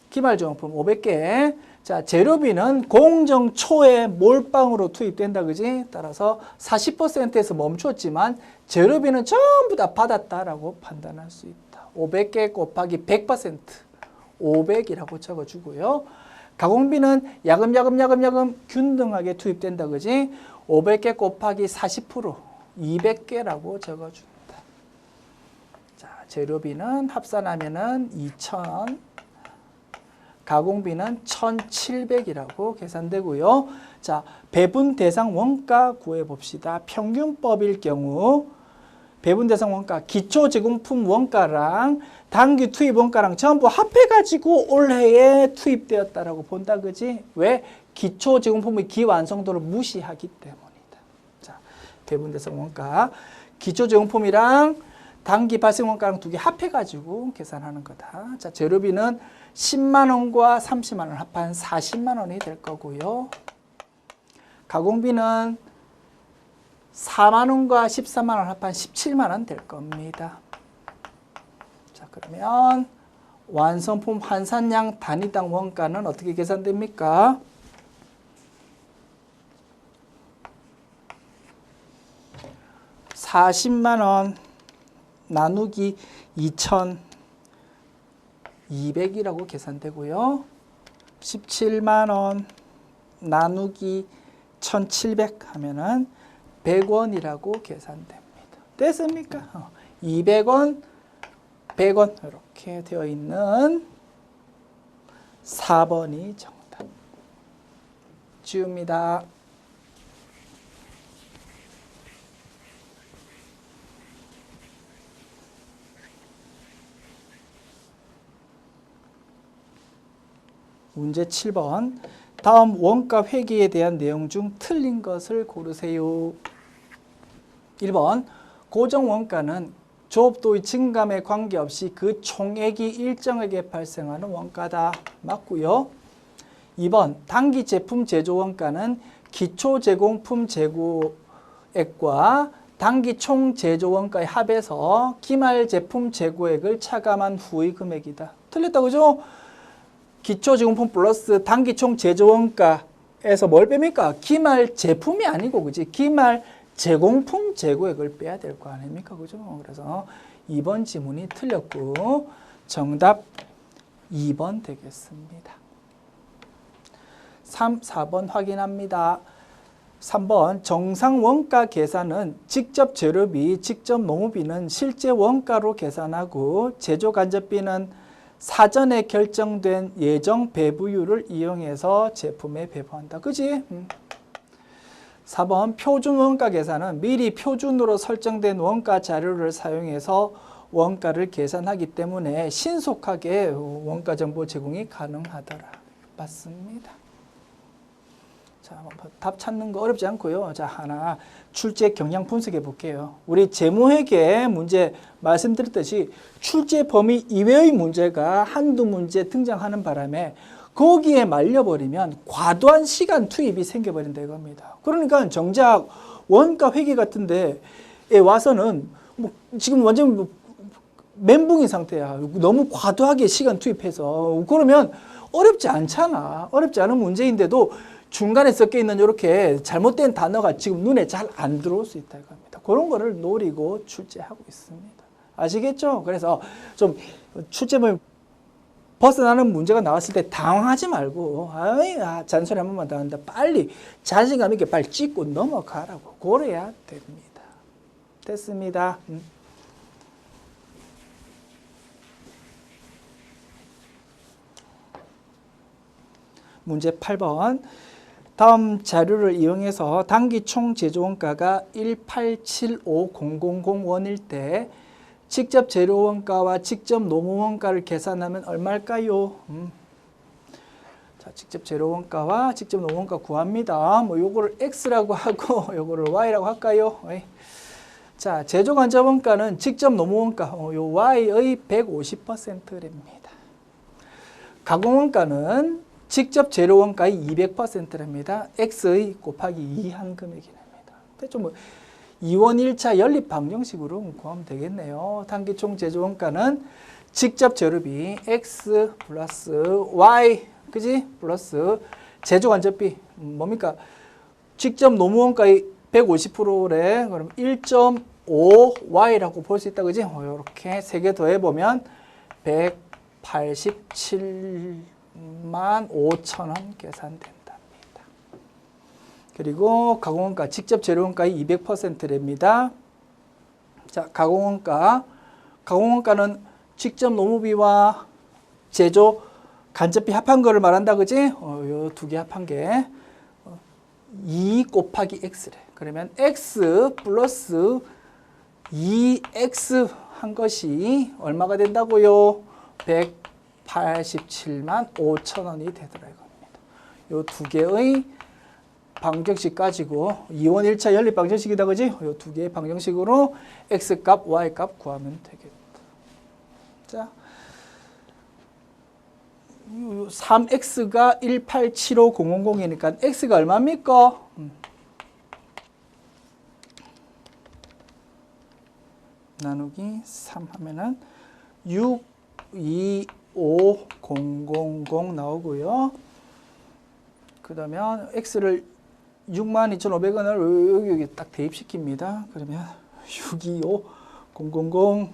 기말정품 500개. 자, 재료비는 공정 초에 몰빵으로 투입된다, 그지? 따라서 40%에서 멈췄지만 재료비는 전부 다 받았다라고 판단할 수 있다. 500개 곱하기 100%, 500이라고 적어주고요. 가공비는 야금야금 균등하게 투입된다, 그지? 500개 곱하기 40%, 200개라고 적어준다. 자, 재료비는 합산하면은 2,000, 가공비는 1,700이라고 계산되고요. 자, 배분 대상 원가 구해봅시다. 평균법일 경우 배분 대상 원가, 기초 제공품 원가랑 단기 투입 원가랑 전부 합해가지고 올해에 투입되었다라고 본다, 그지? 왜? 기초 제공품의 기완성도를 무시하기 때문이다. 자, 배분 대상 원가, 기초 제공품이랑 단기 발생 원가랑 두 개 합해가지고 계산하는 거다. 자, 재료비는 10만 원과 30만 원 합한 40만 원이 될 거고요. 가공비는 4만 원과 14만 원 합한 17만 원 될 겁니다. 자, 그러면 완성품 환산량 단위당 원가는 어떻게 계산됩니까? (40만 원) 나누기 2,200이라고 계산되고요. 17만 원 나누기 1,700 하면은 100원이라고 계산됩니다. 됐습니까? 200원, 100원 이렇게 되어 있는 4번이 정답. 지웁니다. 문제 7번. 다음 원가 회계에 대한 내용 중 틀린 것을 고르세요. 1번. 고정 원가는 조업도의 증감에 관계없이 그 총액이 일정하게 발생하는 원가다. 맞고요. 2번. 단기 제품 제조 원가는 기초 제공품 재고액과 단기 총 제조 원가의 합에서 기말 제품 재고액을 차감한 후의 금액이다. 틀렸다, 그죠? 기초 제공품 플러스 단기 총 제조 원가에서 뭘 뺍니까? 기말 제품이 아니고, 그지? 기말 제공품 재고액을 빼야 될 거 아닙니까? 그죠? 그래서 2번 지문이 틀렸고, 정답 2번 되겠습니다. 3, 4번 확인합니다. 3번. 정상 원가 계산은 직접 재료비, 직접 노무비는 실제 원가로 계산하고 제조 간접비는 사전에 결정된 예정 배부율을 이용해서 제품에 배부한다. 그지? 4번. 표준 원가 계산은 미리 표준으로 설정된 원가 자료를 사용해서 원가를 계산하기 때문에 신속하게 원가 정보 제공이 가능하더라. 맞습니다. 자, 답 찾는 거 어렵지 않고요. 자, 하나 출제 경향 분석해 볼게요. 우리 재무회계 문제 말씀드렸듯이 출제 범위 이외의 문제가 한두 문제 등장하는 바람에 거기에 말려버리면 과도한 시간 투입이 생겨버린다 이겁니다. 그러니까 정작 원가 회계 같은 데에 와서는 뭐 지금 완전 멘붕인 상태야. 너무 과도하게 시간 투입해서. 그러면 어렵지 않잖아. 어렵지 않은 문제인데도 중간에 섞여 있는 이렇게 잘못된 단어가 지금 눈에 잘 안 들어올 수 있다고 합니다. 그런 거를 노리고 출제하고 있습니다. 아시겠죠? 그래서 좀 출제물 벗어나는 문제가 나왔을 때 당황하지 말고 잔소리 한 번만 더 한다. 빨리 자신감 있게 빨리 찍고 넘어가라고 그래야 됩니다. 됐습니다. 문제 8번. 다음 자료를 이용해서 단기 총 제조 원가가 1875000원일 때 직접 재료 원가와 직접 노무 원가를 계산하면 얼마일까요? 자, 직접 재료 원가와 직접 노무 원가 구합니다. 뭐 요거를 x라고 하고 요거를 y라고 할까요? 자, 제조 간접 원가는 직접 노무 원가 요 y의 150%랍니다. 가공 원가는 직접 재료 원가의 200%랍니다. x의 곱하기 2 한 금액이 납니다. 대충 뭐 2원 1차 연립 방정식으로 구하면 되겠네요. 단기 총 제조 원가는 직접 재료비 x 플러스 y 그지? 플러스 제조 간접비 뭡니까? 직접 노무 원가의 150%래. 그럼 1.5y라고 볼 수 있다. 그지? 이렇게 세 개 더해 보면 187만 5천 원 계산됩니다. 그리고 가공원가, 직접 재료원가의 200%랍니다. 자, 가공원가는 직접 노무비와 제조 간접비 합한 거를 말한다, 그지? 요 두 개 합한 게 2 곱하기 x래. 그러면 x 플러스 2x 한 것이 얼마가 된다고요? 187만 5천 원이 되더라 이겁니다. 요 두 개의 방정식 가지고 2원 1차 연립 방정식이다 그지? 이 두 개의 방정식으로 x값, y값 구하면 되겠다. 자, 3x가 1875000이니까 x가 얼마입니까? 나누기 3 하면은 625000 나오고요. 그러면 x를 62,500원을 여기 딱 대입시킵니다. 그러면 625000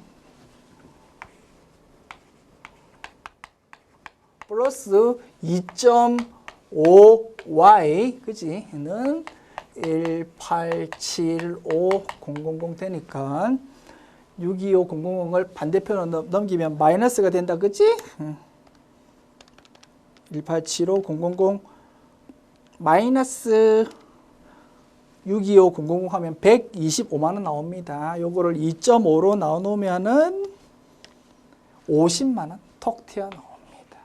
플러스 2.5y 그지?는 1875000 되니까 625000을 반대편으로 넘기면 마이너스가 된다. 그지? 1875000 마이너스 625000 하면 125만 원 나옵니다. 요거를 2.5로 나눠 놓으면은 50만 원 톡 튀어나옵니다.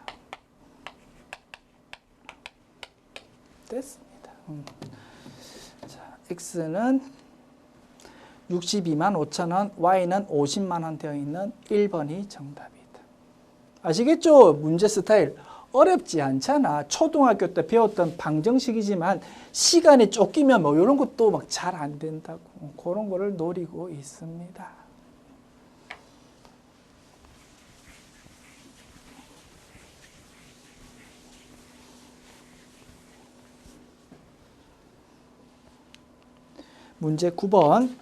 됐습니다. 자, x는 62만 5천 원, y는 50만 원 되어 있는 1번이 정답이다. 아시겠죠? 문제 스타일. 어렵지 않잖아. 초등학교 때 배웠던 방정식이지만 시간이 쫓기면 뭐 이런 것도 막 잘 안 된다고. 그런 거를 노리고 있습니다. 문제 9번.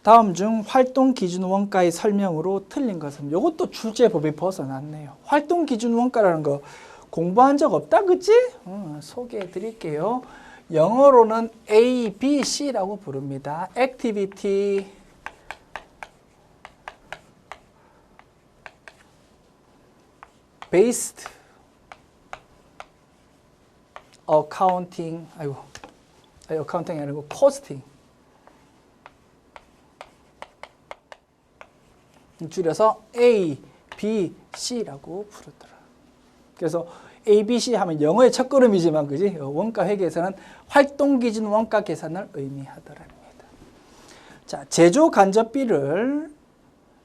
다음 중 활동 기준 원가의 설명으로 틀린 것은 이것도 출제법이 벗어났네요. 활동 기준 원가라는 거 공부한 적 없다 그치? 소개해 드릴게요. 영어로는 A, B, C라고 부릅니다. Activity, Based, Accounting, 어카운팅이 아니고 Costing. 줄여서 A, B, C라고 부르더라. 그래서 A, B, C 하면 영어의 첫걸음이지만 그지? 원가 회계에서는 활동 기준 원가 계산을 의미하더랍니다. 자, 제조 간접비를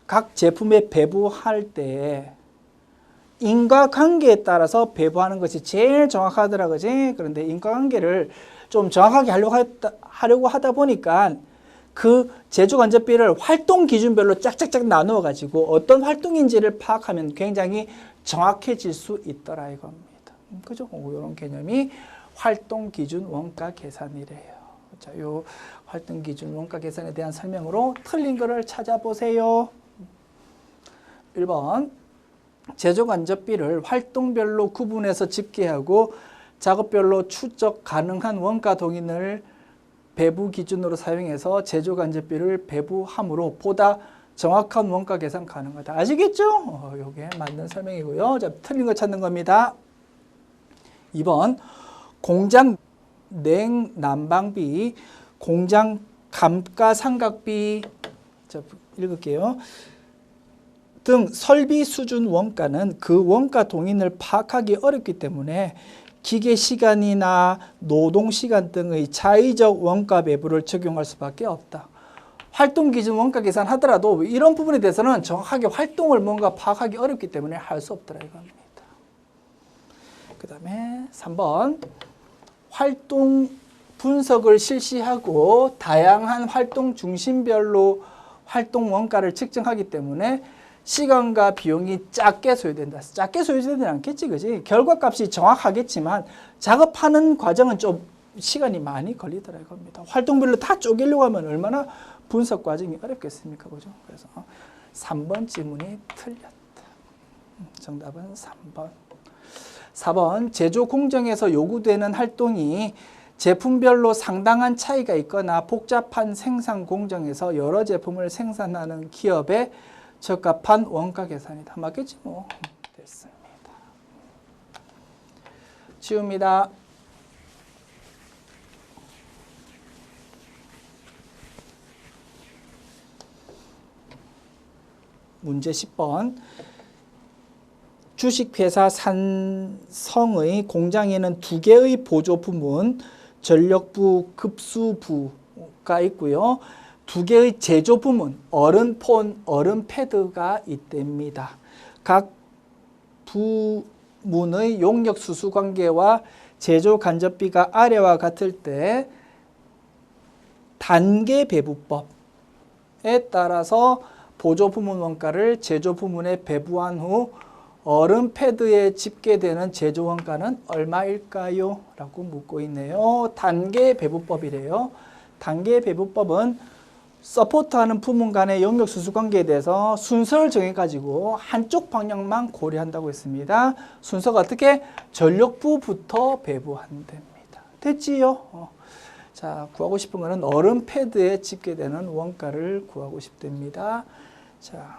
각 제품에 배부할 때 인과관계에 따라서 배부하는 것이 제일 정확하더라 그지? 그런데 인과관계를 좀 정확하게 하려고 하다 보니까 그 제조 간접비를 활동 기준별로 짝짝짝 나누어 가지고 어떤 활동인지를 파악하면 굉장히 정확해질 수 있더라 이겁니다. 그죠? 이런 개념이 활동 기준 원가 계산이래요. 자, 요 활동 기준 원가 계산에 대한 설명으로 틀린 거를 찾아보세요. 1번. 제조 간접비를 활동별로 구분해서 집계하고 작업별로 추적 가능한 원가 동인을 배부 기준으로 사용해서 제조 간접비를 배부함으로 보다 정확한 원가 계산 가능하다. 아시겠죠? 이게 맞는 설명이고요. 자, 틀린 거 찾는 겁니다. 2번 공장 냉난방비, 공장 감가상각비, 읽을게요. 등 설비 수준 원가는 그 원가 동인을 파악하기 어렵기 때문에 기계 시간이나 노동 시간 등의 자의적 원가 배분을 적용할 수밖에 없다. 활동 기준 원가 계산하더라도 이런 부분에 대해서는 정확하게 활동을 뭔가 파악하기 어렵기 때문에 할 수 없더라 이겁니다. 그 다음에 3번 활동 분석을 실시하고 다양한 활동 중심별로 활동 원가를 측정하기 때문에 시간과 비용이 작게 소요된다. 작게 소요되지 않겠지, 그지? 결과값이 정확하겠지만 작업하는 과정은 좀 시간이 많이 걸리더라 이겁니다. 활동별로 다 쪼개려고 하면 얼마나 분석 과정이 어렵겠습니까, 그죠? 그래서 3번 지문이 틀렸다. 정답은 3번. 4번 제조 공정에서 요구되는 활동이 제품별로 상당한 차이가 있거나 복잡한 생산 공정에서 여러 제품을 생산하는 기업의 적합한 원가 계산이다. 맞겠지 뭐. 됐습니다. 지웁니다. 문제 10번. 주식회사 산성의 공장에는 2개의 보조부문, 전력부, 급수부가 있고요. 2개의 제조부문, 얼음폰, 얼음패드가 있답니다. 각 부문의 용역수수관계와 제조간접비가 아래와 같을 때 단계배부법에 따라서 보조부문 원가를 제조부문에 배부한 후 얼음패드에 집계되는 제조원가는 얼마일까요? 라고 묻고 있네요. 단계배부법이래요. 단계배부법은 서포트하는 부문 간의 용역수수관계에 대해서 순서를 정해가지고 한쪽 방향만 고려한다고 했습니다. 순서가 어떻게? 전력부부터 배부한답니다. 됐지요? 자, 구하고 싶은 거는 얼음패드에 집계되는 원가를 구하고 싶답니다. 자,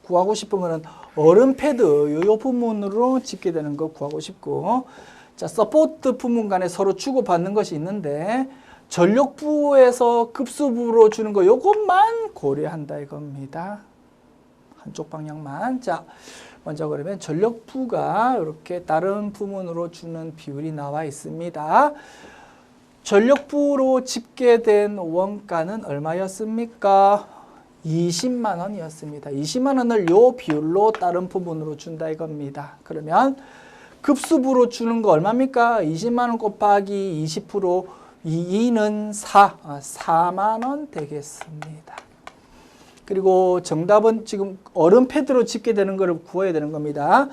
구하고 싶은 거는 얼음패드 요 부분으로 집계되는 거 구하고 싶고, 자, 서포트 부문 간에 서로 주고받는 것이 있는데 전력부에서 급수부로 주는 거 요것만 고려한다 이겁니다. 한쪽 방향만. 자, 먼저 그러면 전력부가 이렇게 다른 부문으로 주는 비율이 나와 있습니다. 전력부로 집계된 원가는 얼마였습니까? 20만 원이었습니다. 20만 원을 요 비율로 다른 부분으로 준다 이겁니다. 그러면 급수부로 주는 거 얼마입니까? 20만 원 곱하기 20% 2는 4만 원 되겠습니다. 그리고 정답은 지금 얼음패드로 집계되는 거를 구해야 되는 겁니다.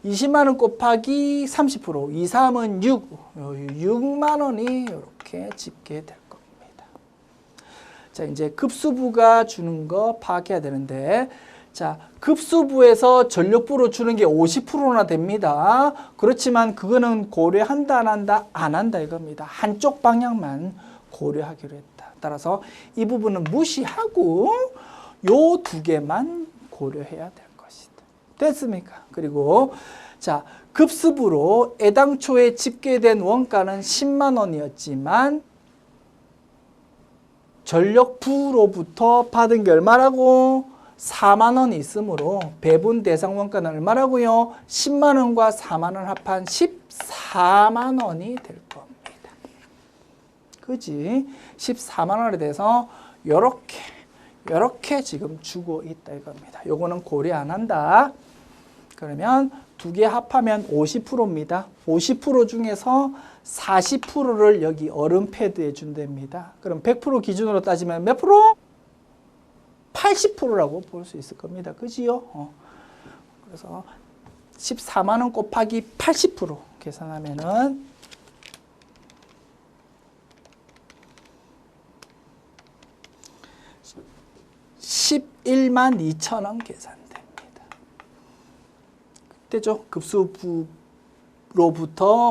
20만 원 곱하기 30%, 2, 3은 6만 원이 이렇게 집계될 겁니다. 자, 이제 급수부가 주는 거 파악해야 되는데, 자, 급수부에서 전력부로 주는 게 50%나 됩니다. 그렇지만 그거는 고려한다, 안 한다? 안 한다 이겁니다. 한쪽 방향만 고려하기로 했다. 따라서 이 부분은 무시하고 요 2개만 고려해야 될 것이다. 됐습니까? 그리고 자, 급수부로 애당초에 집계된 원가는 10만 원이었지만 전력부로부터 받은 게 얼마라고? 4만 원이 있으므로 배분 대상 원가는 얼마라고요? 10만 원과 4만 원 합한 14만 원이 될 겁니다. 그지? 14만 원에 대해서 요렇게 지금 주고 있다 이겁니다. 요거는 고려 안 한다. 그러면 2개 합하면 50%입니다. 50% 중에서 40%를 여기 얼음패드에 준답니다. 그럼 100% 기준으로 따지면 몇 프로? 80%라고 볼 수 있을 겁니다. 그지요? 그래서 14만 원 곱하기 80% 계산하면은 11만 2천 원 계산됩니다. 그때죠. 급수부로부터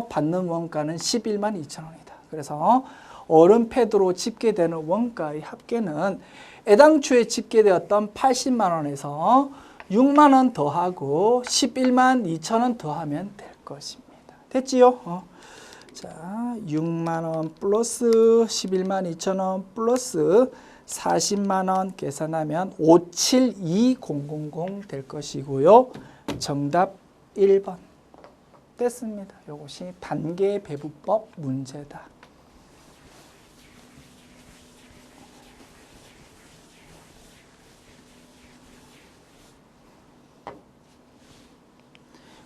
받는 원가는 11만 2천 원이다. 그래서 얼음패드로 집계되는 원가의 합계는 애당초에 집계되었던 80만 원에서 6만 원 더하고 11만 2천 원 더하면 될 것입니다. 됐지요? 자, 6만 원 플러스 11만 2천 원 플러스 40만 원 계산하면 572000 될 것이고요. 정답 1번. 됐습니다. 이것이 단계 배분법 문제다.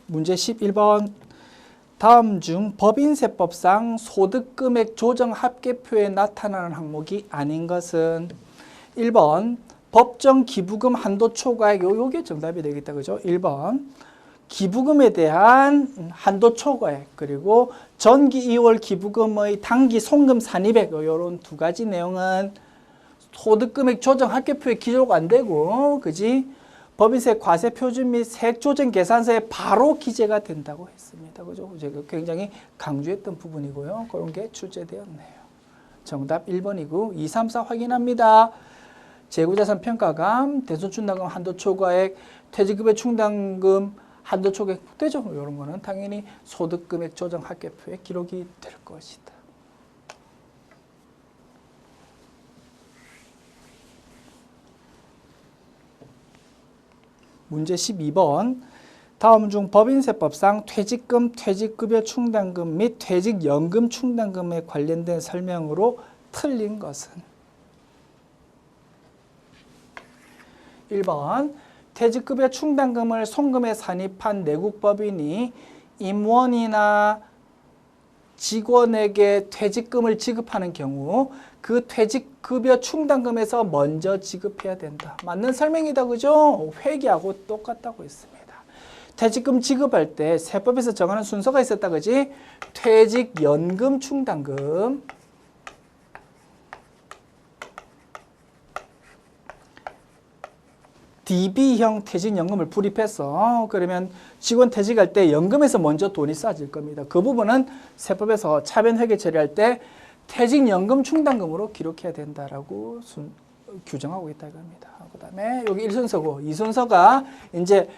문제 11번. 다음 중 법인세법상 소득금액 조정 합계표에 나타나는 항목이 아닌 것은 1번 법정 기부금 한도 초과액. 요게 정답이 되겠다. 그죠? 1번 기부금에 대한 한도 초과액, 그리고 전기 2월 기부금의 당기 송금 산입액, 요런 두 가지 내용은 소득금액 조정 합계표에 기록 안 되고, 그지? 법인세 과세 표준 및 세액 조정 계산서에 바로 기재가 된다고 했습니다. 그죠? 제가 굉장히 강조했던 부분이고요. 그런 게 출제되었네요. 정답 1번이고 2, 3, 4 확인합니다. 재고자산 평가감, 대손충당금 한도 초과액, 퇴직급여 충당금 한도 초과액 되죠? 이런 거는 당연히 소득금액 조정 합계표에 기록이 될 것이다. 문제 12번. 다음 중 법인세법상 퇴직금, 퇴직급여 충당금 및 퇴직연금 충당금에 관련된 설명으로 틀린 것은 1번 퇴직급여 충당금을 송금에 산입한 내국법인이 임원이나 직원에게 퇴직금을 지급하는 경우 그 퇴직급여 충당금에서 먼저 지급해야 된다. 맞는 설명이다. 그죠? 회계하고 똑같다고 했습니다. 퇴직금 지급할 때 세법에서 정하는 순서가 있었다. 그지? 퇴직연금 충당금, DB형 퇴직연금을 불입해서 그러면 직원 퇴직할 때 연금에서 먼저 돈이 쏴질 겁니다. 그 부분은 세법에서 차변 회계 처리할 때 퇴직연금 충당금으로 기록해야 된다라고 규정하고 있다 이겁니다. 그다음에 여기 1순서고 2순서가 이제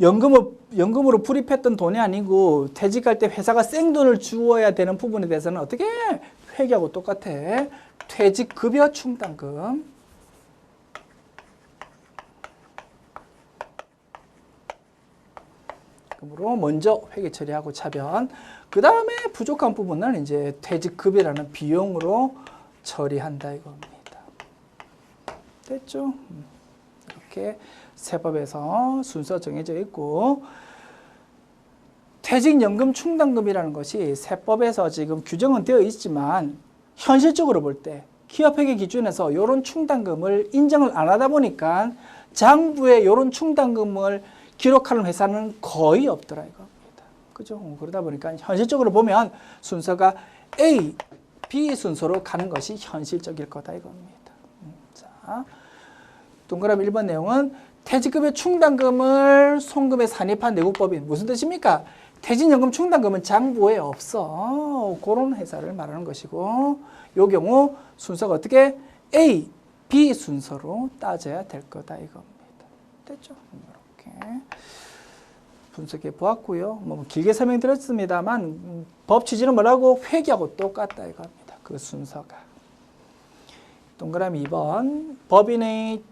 연금으로 불입했던 돈이 아니고 퇴직할 때 회사가 생돈을 주어야 되는 부분에 대해서는 어떻게 회계하고 똑같아. 퇴직급여 충당금, 으로 먼저 회계 처리하고 차변. 그 다음에 부족한 부분은 이제 퇴직급여라는 비용으로 처리한다 이겁니다. 됐죠? 이렇게 세법에서 순서 정해져 있고, 퇴직연금 충당금이라는 것이 세법에서 지금 규정은 되어 있지만 현실적으로 볼 때 기업회계 기준에서 이런 충당금을 인정을 안 하다 보니까 장부에 이런 충당금을 기록하는 회사는 거의 없더라 이겁니다. 그죠? 그러다 보니까 현실적으로 보면 순서가 A, B 순서로 가는 것이 현실적일 거다 이겁니다. 자, 동그라미 1번 내용은 퇴직급여 충당금을 송금에 산입한 내국법인. 무슨 뜻입니까? 퇴직연금 충당금은 장부에 없어. 그런 회사를 말하는 것이고, 이 경우 순서가 어떻게? A, B 순서로 따져야 될 거다 이겁니다. 됐죠? 분석해 보았고요. 뭐 길게 설명드렸습니다만 법 취지는 뭐라고? 회계하고 똑같다 이겁니다. 그 순서가. 동그라미 2번. 법인의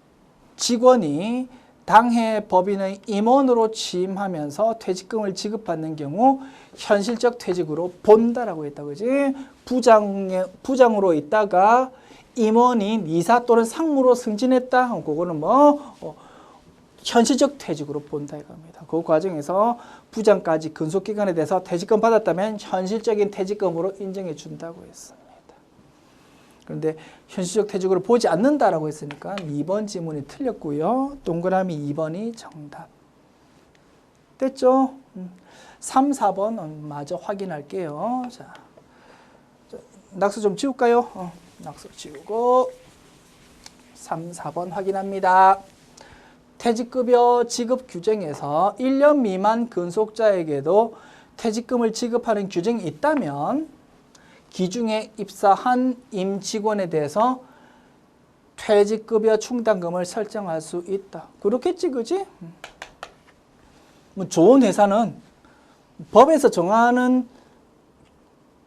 직원이 당해 법인의 임원으로 취임하면서 퇴직금을 지급받는 경우 현실적 퇴직으로 본다라고 했다. 그지? 부장으로 있다가 임원인 이사 또는 상무로 승진했다. 그거는 현실적 퇴직으로 본다 이겁니다. 그 과정에서 부장까지 근속기간에 대해서 퇴직금 받았다면 현실적인 퇴직금으로 인정해 준다고 했습니다. 그런데 현실적 퇴직으로 보지 않는다라고 했으니까 2번 지문이 틀렸고요. 동그라미 2번이 정답. 됐죠? 3, 4번 마저 확인할게요. 자, 낙서 좀 지울까요? 낙서 지우고 3, 4번 확인합니다. 퇴직급여 지급 규정에서 1년 미만 근속자에게도 퇴직금을 지급하는 규정이 있다면 기중에 입사한 임직원에 대해서 퇴직급여 충당금을 설정할 수 있다. 그렇겠지, 그지? 뭐 좋은 회사는 법에서 정하는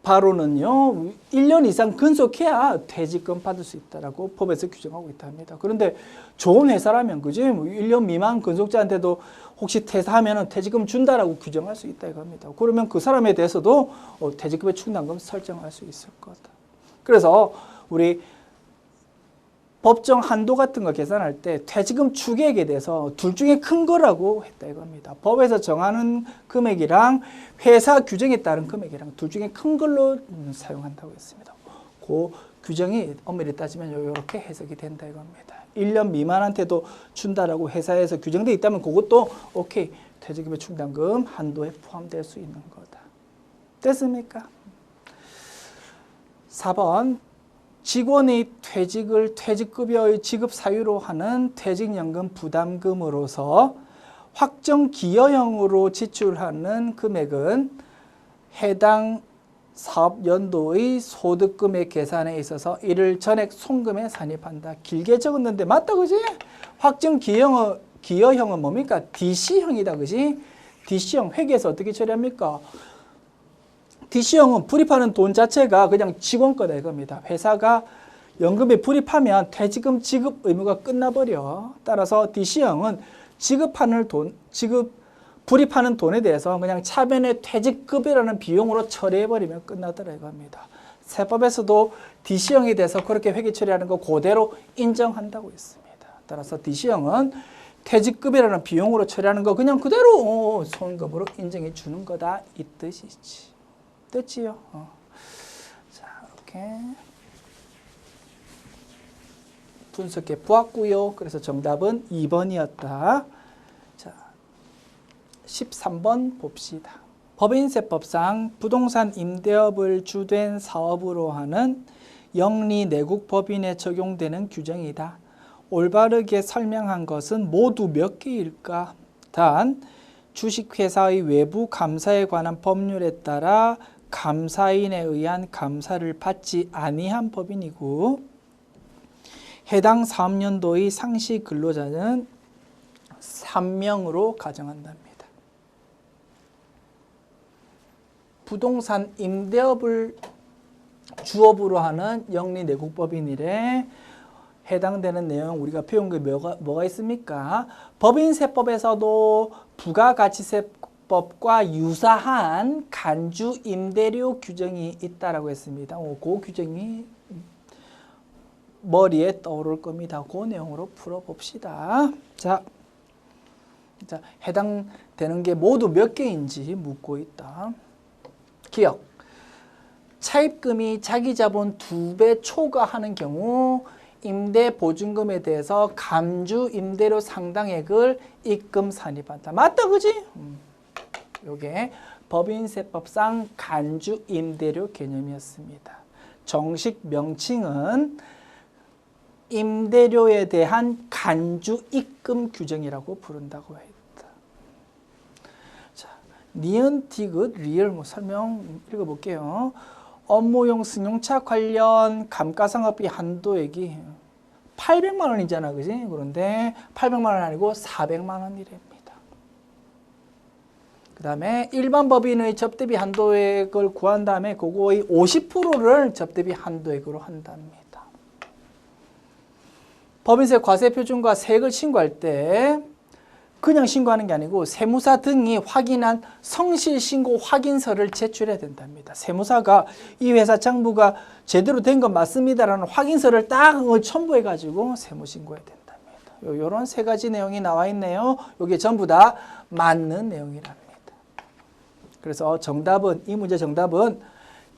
바로는요, 1년 이상 근속해야 퇴직금 받을 수 있다라고 법에서 규정하고 있답니다. 그런데 좋은 회사라면, 그지? 1년 미만 근속자한테도 혹시 퇴사하면 퇴직금 준다라고 규정할 수 있다 이겁니다. 그러면 그 사람에 대해서도 퇴직금의 충당금 설정할 수 있을 거다. 그래서 우리 법정 한도 같은 거 계산할 때 퇴직금 추계액에 대해서 둘 중에 큰 거라고 했다 이겁니다. 법에서 정하는 금액이랑 회사 규정에 따른 금액이랑 둘 중에 큰 걸로 사용한다고 했습니다. 그 규정이 엄밀히 따지면 이렇게 해석이 된다 이겁니다. 1년 미만한테도 준다라고 회사에서 규정되어 있다면 그것도 오케이, 퇴직금의 충당금 한도에 포함될 수 있는 거다. 됐습니까? 4번 직원의 퇴직을 퇴직급여의 지급 사유로 하는 퇴직연금 부담금으로서 확정 기여형으로 지출하는 금액은 해당 사업연도의 소득금액 계산에 있어서 이를 전액 송금에 산입한다. 길게 적었는데 맞다 그지? 확정 기여형은 뭡니까? DC형이다 그지? DC형 회계에서 어떻게 처리합니까? DC형은 불입하는 돈 자체가 그냥 직원 거다 이겁니다. 회사가 연금에 불입하면 퇴직금 지급 의무가 끝나버려. 따라서 DC형은 불입하는 돈에 대해서 그냥 차변의 퇴직급여라는 비용으로 처리해버리면 끝나더라 이겁니다. 세법에서도 DC형에 대해서 그렇게 회계 처리하는 거 그대로 인정한다고 했습니다. 따라서 DC형은 퇴직급여라는 비용으로 처리하는 거 그냥 그대로 손금으로 인정해 주는 거다 이 뜻이지. 됐지요? 자, 이렇게 분석해 보았고요. 그래서 정답은 2번이었다. 자, 13번 봅시다. 법인세법상 부동산 임대업을 주된 사업으로 하는 영리내국법인에 적용되는 규정이다. 올바르게 설명한 것은 모두 몇 개일까? 단, 주식회사의 외부 감사에 관한 법률에 따라 감사인에 의한 감사를 받지 아니한 법인이고 해당 사업연도의 상시 근로자는 3명으로 가정한답니다. 부동산 임대업을 주업으로 하는 영리내국법인이래. 해당되는 내용 우리가 배운 게 뭐가 있습니까? 법인세법에서도 부가가치세법과 유사한 간주 임대료 규정이 있다라고 했습니다. 그 규정이 머리에 떠오를 겁니다. 그 내용으로 풀어봅시다. 자, 해당되는 게 모두 몇 개인지 묻고 있다. 기억. 차입금이 자기 자본 2배 초과하는 경우 임대 보증금에 대해서 감주 임대료 상당액을 입금 산입한다. 맞다 그지? 요게 법인세법상 간주 임대료 개념이었습니다. 정식 명칭은 임대료에 대한 간주 입금 규정이라고 부른다고 했다. 자, 니은, 디귿, 리을 설명 읽어볼게요. 업무용 승용차 관련 감가상각비 한도액이 800만 원이잖아, 그지? 그런데 800만 원 아니고 400만 원이랍니다. 그 다음에 일반 법인의 접대비 한도액을 구한 다음에 그거의 50%를 접대비 한도액으로 한답니다. 법인세 과세표준과 세액을 신고할 때 그냥 신고하는 게 아니고 세무사 등이 확인한 성실신고 확인서를 제출해야 된답니다. 세무사가 이 회사 장부가 제대로 된 건 맞습니다라는 확인서를 딱 첨부해가지고 세무신고해야 된답니다. 이런 세 가지 내용이 나와 있네요. 이게 전부 다 맞는 내용이랍니다. 그래서 정답은, 이 문제 정답은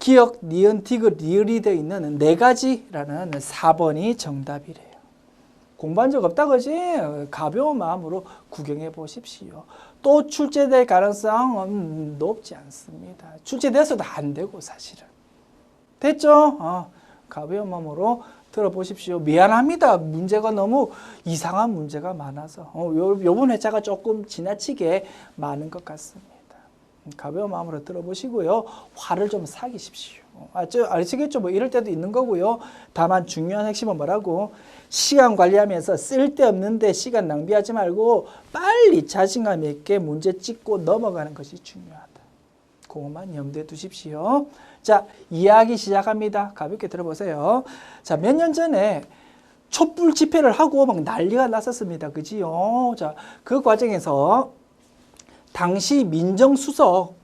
기역, 니은, 디귿, 리을이 되어 있는 4가지라는 4번이 정답이래요. 공부한 적 없다 그지? 가벼운 마음으로 구경해 보십시오. 또 출제될 가능성은 높지 않습니다. 출제돼서도 안 되고 사실은. 됐죠? 가벼운 마음으로 들어보십시오. 미안합니다. 문제가 너무 이상한 문제가 많아서. 요번 회차가 조금 지나치게 많은 것 같습니다. 가벼운 마음으로 들어보시고요. 화를 좀 사기십시오. 아시겠죠? 뭐 이럴 때도 있는 거고요. 다만 중요한 핵심은 뭐라고? 시간 관리하면서 쓸데없는데 시간 낭비하지 말고 빨리 자신감 있게 문제 찍고 넘어가는 것이 중요하다. 그것만 염두에 두십시오. 자, 이야기 시작합니다. 가볍게 들어보세요. 자, 몇 년 전에 촛불 집회를 하고 막 난리가 났었습니다. 그지요? 자, 그 과정에서 당시 민정수석에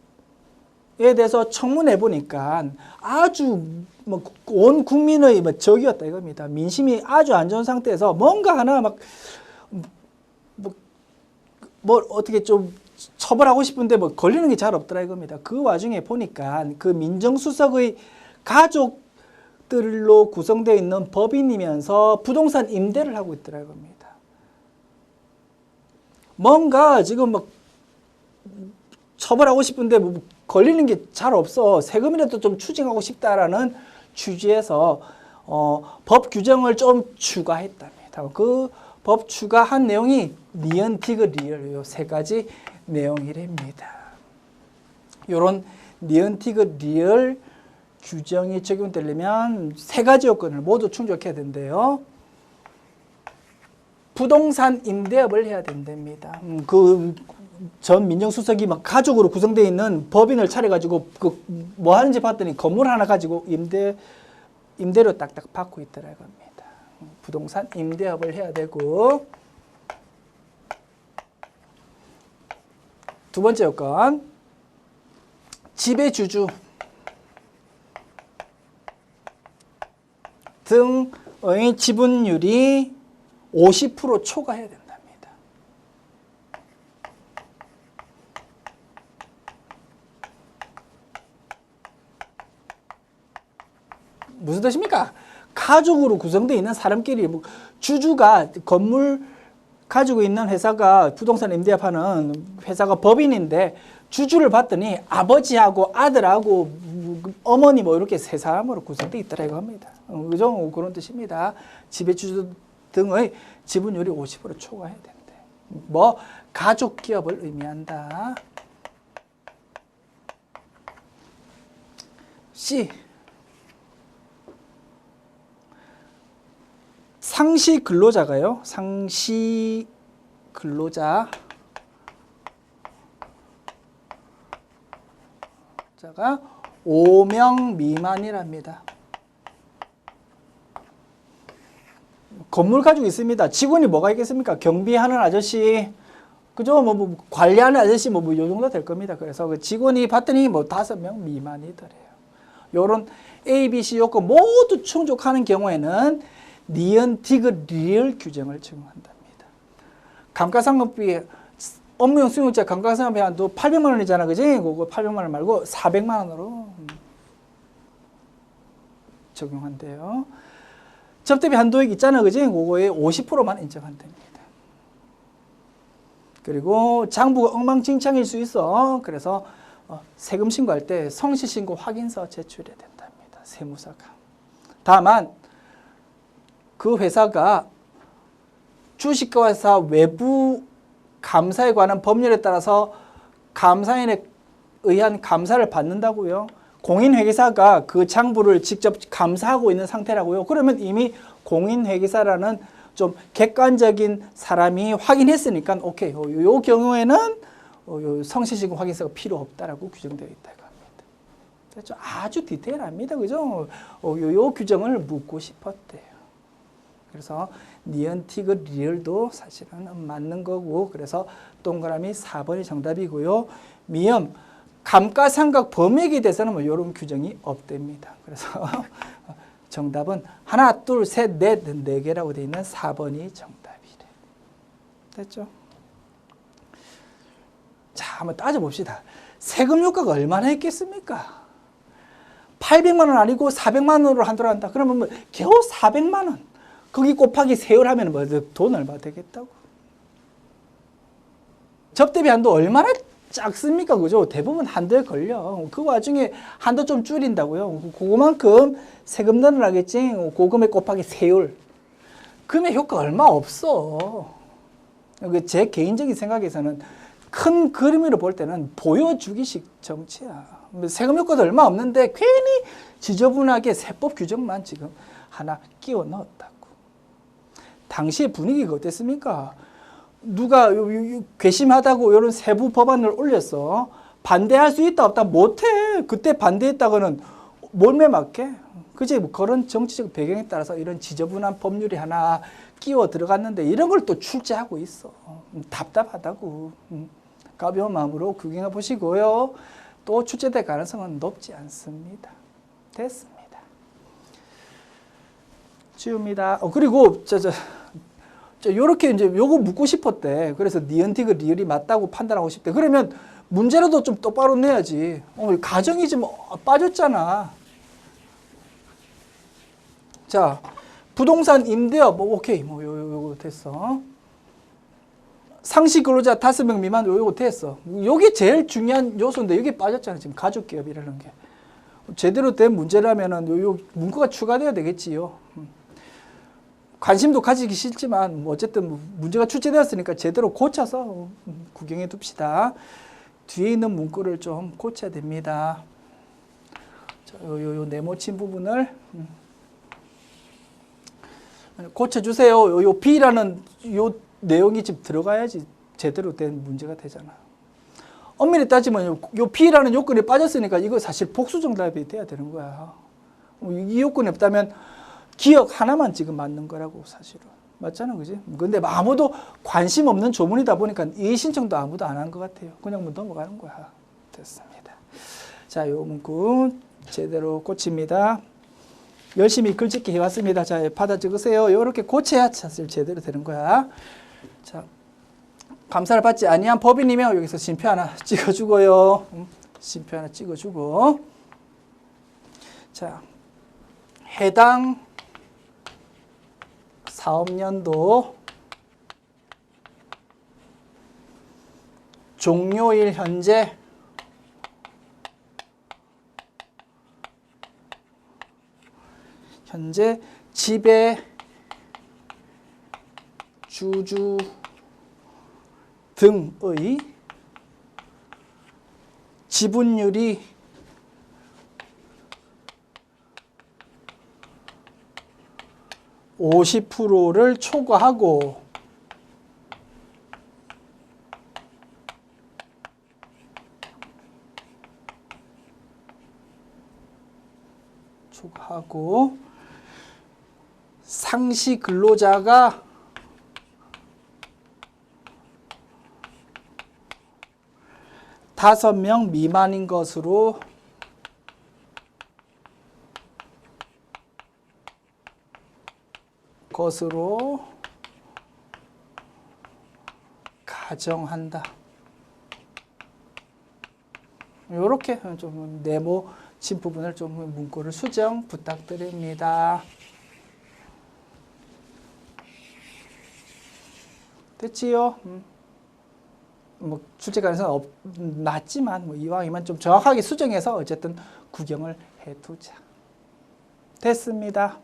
대해서 청문해 보니까 아주 뭐 온 국민의 뭐 적이었다 이겁니다. 민심이 아주 안 좋은 상태에서 뭔가 하나 막 뭐 어떻게 좀 처벌하고 싶은데 뭐 걸리는 게 잘 없더라 이겁니다. 그 와중에 보니까 그 민정수석의 가족들로 구성되어 있는 법인이면서 부동산 임대를 하고 있더라 이겁니다. 뭔가 지금 막 처벌하고 싶은데 뭐 걸리는 게 잘 없어. 세금이라도 좀 추징하고 싶다라는 취지에서 법 규정을 좀 추가했답니다. 그 법 추가한 내용이 니은, 디귿, 리을 요 세 가지 내용이랍니다. 요런 니은, 디귿, 리을 규정이 적용되려면 세 가지 요건을 모두 충족해야 된대요. 부동산 임대업을 해야 된답니다. 그 전 민정수석이 막 가족으로 구성되어 있는 법인을 차려가지고 그 뭐 하는지 봤더니 건물 하나 가지고 임대료 딱딱 받고 있더라 겁니다. 부동산 임대업을 해야 되고, 두 번째 요건 지배 주주 등의 지분율이 50% 초과해야 된답니다. 무슨 뜻입니까? 가족으로 구성되어 있는 사람끼리 뭐 주주가 건물 가지고 있는 회사가 부동산 임대업하는 회사가 법인인데 주주를 봤더니 아버지하고 아들하고 어머니 뭐 이렇게 세 사람으로 구성되어 있더라 이거 합니다. 그죠? 그런 뜻입니다. 지배주주 등의 지분율이 50% 초과해야 된대. 뭐 가족 기업을 의미한다. C. 상시 근로자가요. 상시 근로자가 5명 미만이랍니다. 건물 가지고 있습니다. 직원이 뭐가 있겠습니까? 경비하는 아저씨, 그죠? 뭐 관리하는 아저씨, 요 정도 될 겁니다. 그래서 그 직원이 봤더니 뭐 5명 미만이더래요. 요런 A, B, C 요건 모두 충족하는 경우에는 니은, 디귿, 리을 규정을 적용한답니다. 감가상각비, 업무용 수용자 감가상각비 한도 800만 원이잖아, 그지? 그거 800만 원 말고 400만 원으로 적용한대요. 접대비 한도액 있잖아, 그지? 그거에 50%만 인정한답니다. 그리고 장부가 엉망진창일 수 있어. 그래서 세금 신고할 때 성실신고 확인서 제출해야 된답니다. 세무사가. 다만 그 회사가 주식회사 외부 감사에 관한 법률에 따라서 감사인에 의한 감사를 받는다고요. 공인회계사가 그 장부를 직접 감사하고 있는 상태라고요. 그러면 이미 공인회계사라는 좀 객관적인 사람이 확인했으니까 오케이. 요 경우에는 성실신고 확인서가 필요 없다라고 규정되어 있다고 합니다. 그렇죠? 아주 디테일합니다. 그죠? 요 규정을 묻고 싶었대요. 그래서 니은, 디귿, 리을도 사실은 맞는 거고, 그래서 동그라미 4번이 정답이고요. 미음, 감가상각 범액에 대해서는 뭐 이런 규정이 없답니다. 그래서 정답은 하나, 둘, 셋, 넷, 네 개라고 되어 있는 4번이 정답이래. 됐죠? 자, 한번 따져봅시다. 세금 효과가 얼마나 있겠습니까? 800만 원 아니고 400만 원으로 한도를 한다. 그러면 뭐 겨우 400만 원. 거기 곱하기 세율 하면 뭐 돈 얼마 되겠다고? 접대비 한도 얼마나 작습니까? 그죠? 대부분 한도에 걸려. 그 와중에 한도 좀 줄인다고요. 그거만큼 세금 늘어나겠지. 그 금액 곱하기 세율. 금액 효과 얼마 없어. 제 개인적인 생각에서는 큰 그림으로 볼 때는 보여주기식 정치야. 세금 효과도 얼마 없는데 괜히 지저분하게 세법 규정만 지금 하나 끼워 넣었다고. 당시의 분위기가 어땠습니까? 누가 괘씸하다고 이런 세부 법안을 올렸어. 반대할 수 있다 없다 못해. 그때 반대했다가는 몰매 맞게. 그지? 뭐 그런 정치적 배경에 따라서 이런 지저분한 법률이 하나 끼워 들어갔는데 이런 걸 또 출제하고 있어. 답답하다고. 가벼운 마음으로 구경해 보시고요. 또 출제될 가능성은 높지 않습니다. 됐습니다. 지웁니다. 그리고 요렇게 이제 요거 묻고 싶었대. 그래서 니은틱을 리을이 맞다고 판단하고 싶대. 그러면 문제라도 좀 똑바로 내야지. 가정이 좀 빠졌잖아. 자, 부동산 임대업, 뭐, 오케이. 뭐, 요거 됐어. 상시 근로자 5명 미만, 요거 됐어. 요게 제일 중요한 요소인데, 여기 빠졌잖아. 지금 가족기업이라는 게. 제대로 된 문제라면은 요 문구가 추가돼야 되겠지요. 관심도 가지기 싫지만, 뭐 어쨌든 문제가 출제되었으니까 제대로 고쳐서 구경해 둡시다. 뒤에 있는 문구를 좀 고쳐야 됩니다. 자, 요 네모친 부분을 고쳐주세요. 요 B라는 요 내용이 지금 들어가야지 제대로 된 문제가 되잖아. 엄밀히 따지면 요 B라는 요건이 빠졌으니까 이거 사실 복수 정답이 돼야 되는 거야. 이 요건이 없다면 기억 하나만 지금 맞는 거라고 사실은. 맞잖아, 그지? 근데 아무도 관심 없는 조문이다 보니까 이의 신청도 아무도 안 한 것 같아요. 그냥 뭐 넘어가는 거야. 됐습니다. 자, 요 문구 제대로 고칩니다. 열심히 글짓기 해왔습니다. 자, 받아 적으세요. 요렇게 고쳐야 사실 제대로 되는 거야. 자, 감사를 받지 아니한 법인이면 여기서 심표 하나 찍어주고요. 심표 하나 찍어주고. 자, 해당 사업연도 종료일 현재 지배 주주 등의 지분율이 50%를 초과하고 상시 근로자가 다섯 명 미만인 것으로 가정한다. 이렇게 좀 네모친 부분을 좀 문구를 수정 부탁드립니다. 됐지요? 뭐 출제 가능성은 낮지만 뭐 이왕이면 좀 정확하게 수정해서 어쨌든 구경을 해두자. 됐습니다.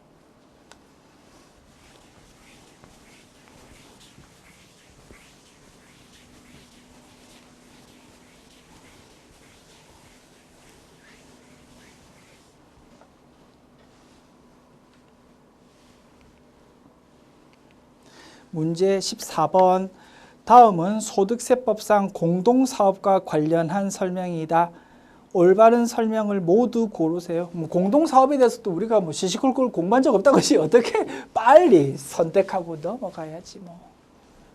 문제 14번. 다음은 소득세법상 공동사업과 관련한 설명이다. 올바른 설명을 모두 고르세요. 뭐 공동사업에 대해서도 우리가 뭐 시시콜콜 공부한 적 없다고 하지 어떻게 빨리 선택하고 넘어가야지 뭐.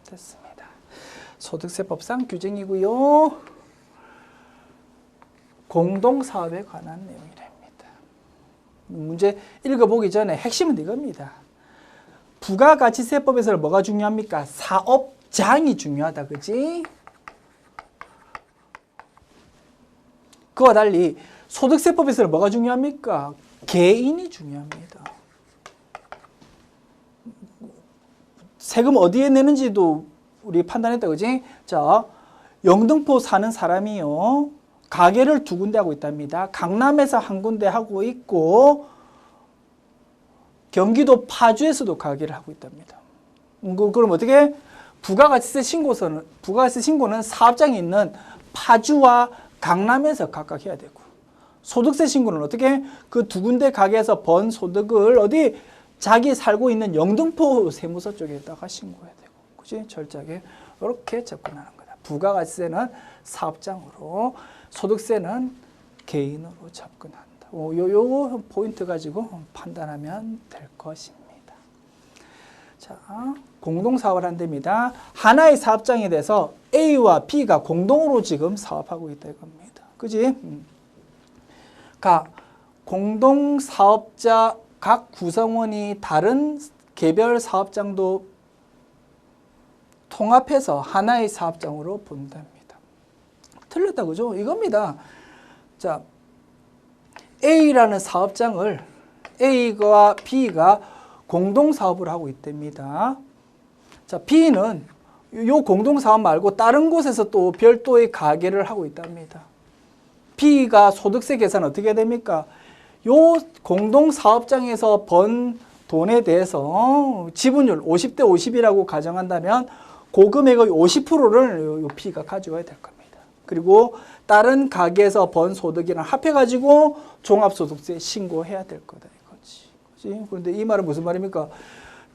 됐습니다. 소득세법상 규정이고요. 공동사업에 관한 내용이랍니다. 문제 읽어보기 전에 핵심은 이겁니다. 부가가치세법에서는 뭐가 중요합니까? 사업장이 중요하다. 그지? 그와 달리 소득세법에서는 뭐가 중요합니까? 개인이 중요합니다. 세금 어디에 내는지도 우리 판단했다. 그지? 자, 영등포 사는 사람이요. 가게를 2군데 하고 있답니다. 강남에서 1군데 하고 있고 경기도 파주에서도 가게를 하고 있답니다. 그럼 어떻게? 부가가치세 신고는 사업장이 있는 파주와 강남에서 각각 해야 되고, 소득세 신고는 어떻게? 그 2군데 가게에서 번 소득을 어디? 자기 살고 있는 영등포 세무서 쪽에다가 신고해야 되고, 그지? 철저하게 이렇게 접근하는 거다. 부가가치세는 사업장으로, 소득세는 개인으로 접근한다. 요 포인트 가지고 판단하면 될 것입니다. 자, 공동사업을 한답니다. 하나의 사업장에 대해서 A와 B가 공동으로 지금 사업하고 있다 이겁니다. 그지? 공동사업자 각 구성원이 다른 개별 사업장도 통합해서 하나의 사업장으로 본답니다. 틀렸다 그죠? 이겁니다. 자, A라는 사업장을 A와 B가 공동사업을 하고 있답니다. 자, B는 요 공동사업 말고 다른 곳에서 또 별도의 가게를 하고 있답니다. B가 소득세 계산 어떻게 됩니까? 요 공동사업장에서 번 돈에 대해서 지분율 50대 50이라고 가정한다면 그 금액의 50%를 요 B가 가져와야 될 겁니다. 그리고 다른 가게에서 번 소득이랑 합해가지고 종합소득세 신고해야 될 거다 이거지. 그치? 그런데 이 말은 무슨 말입니까?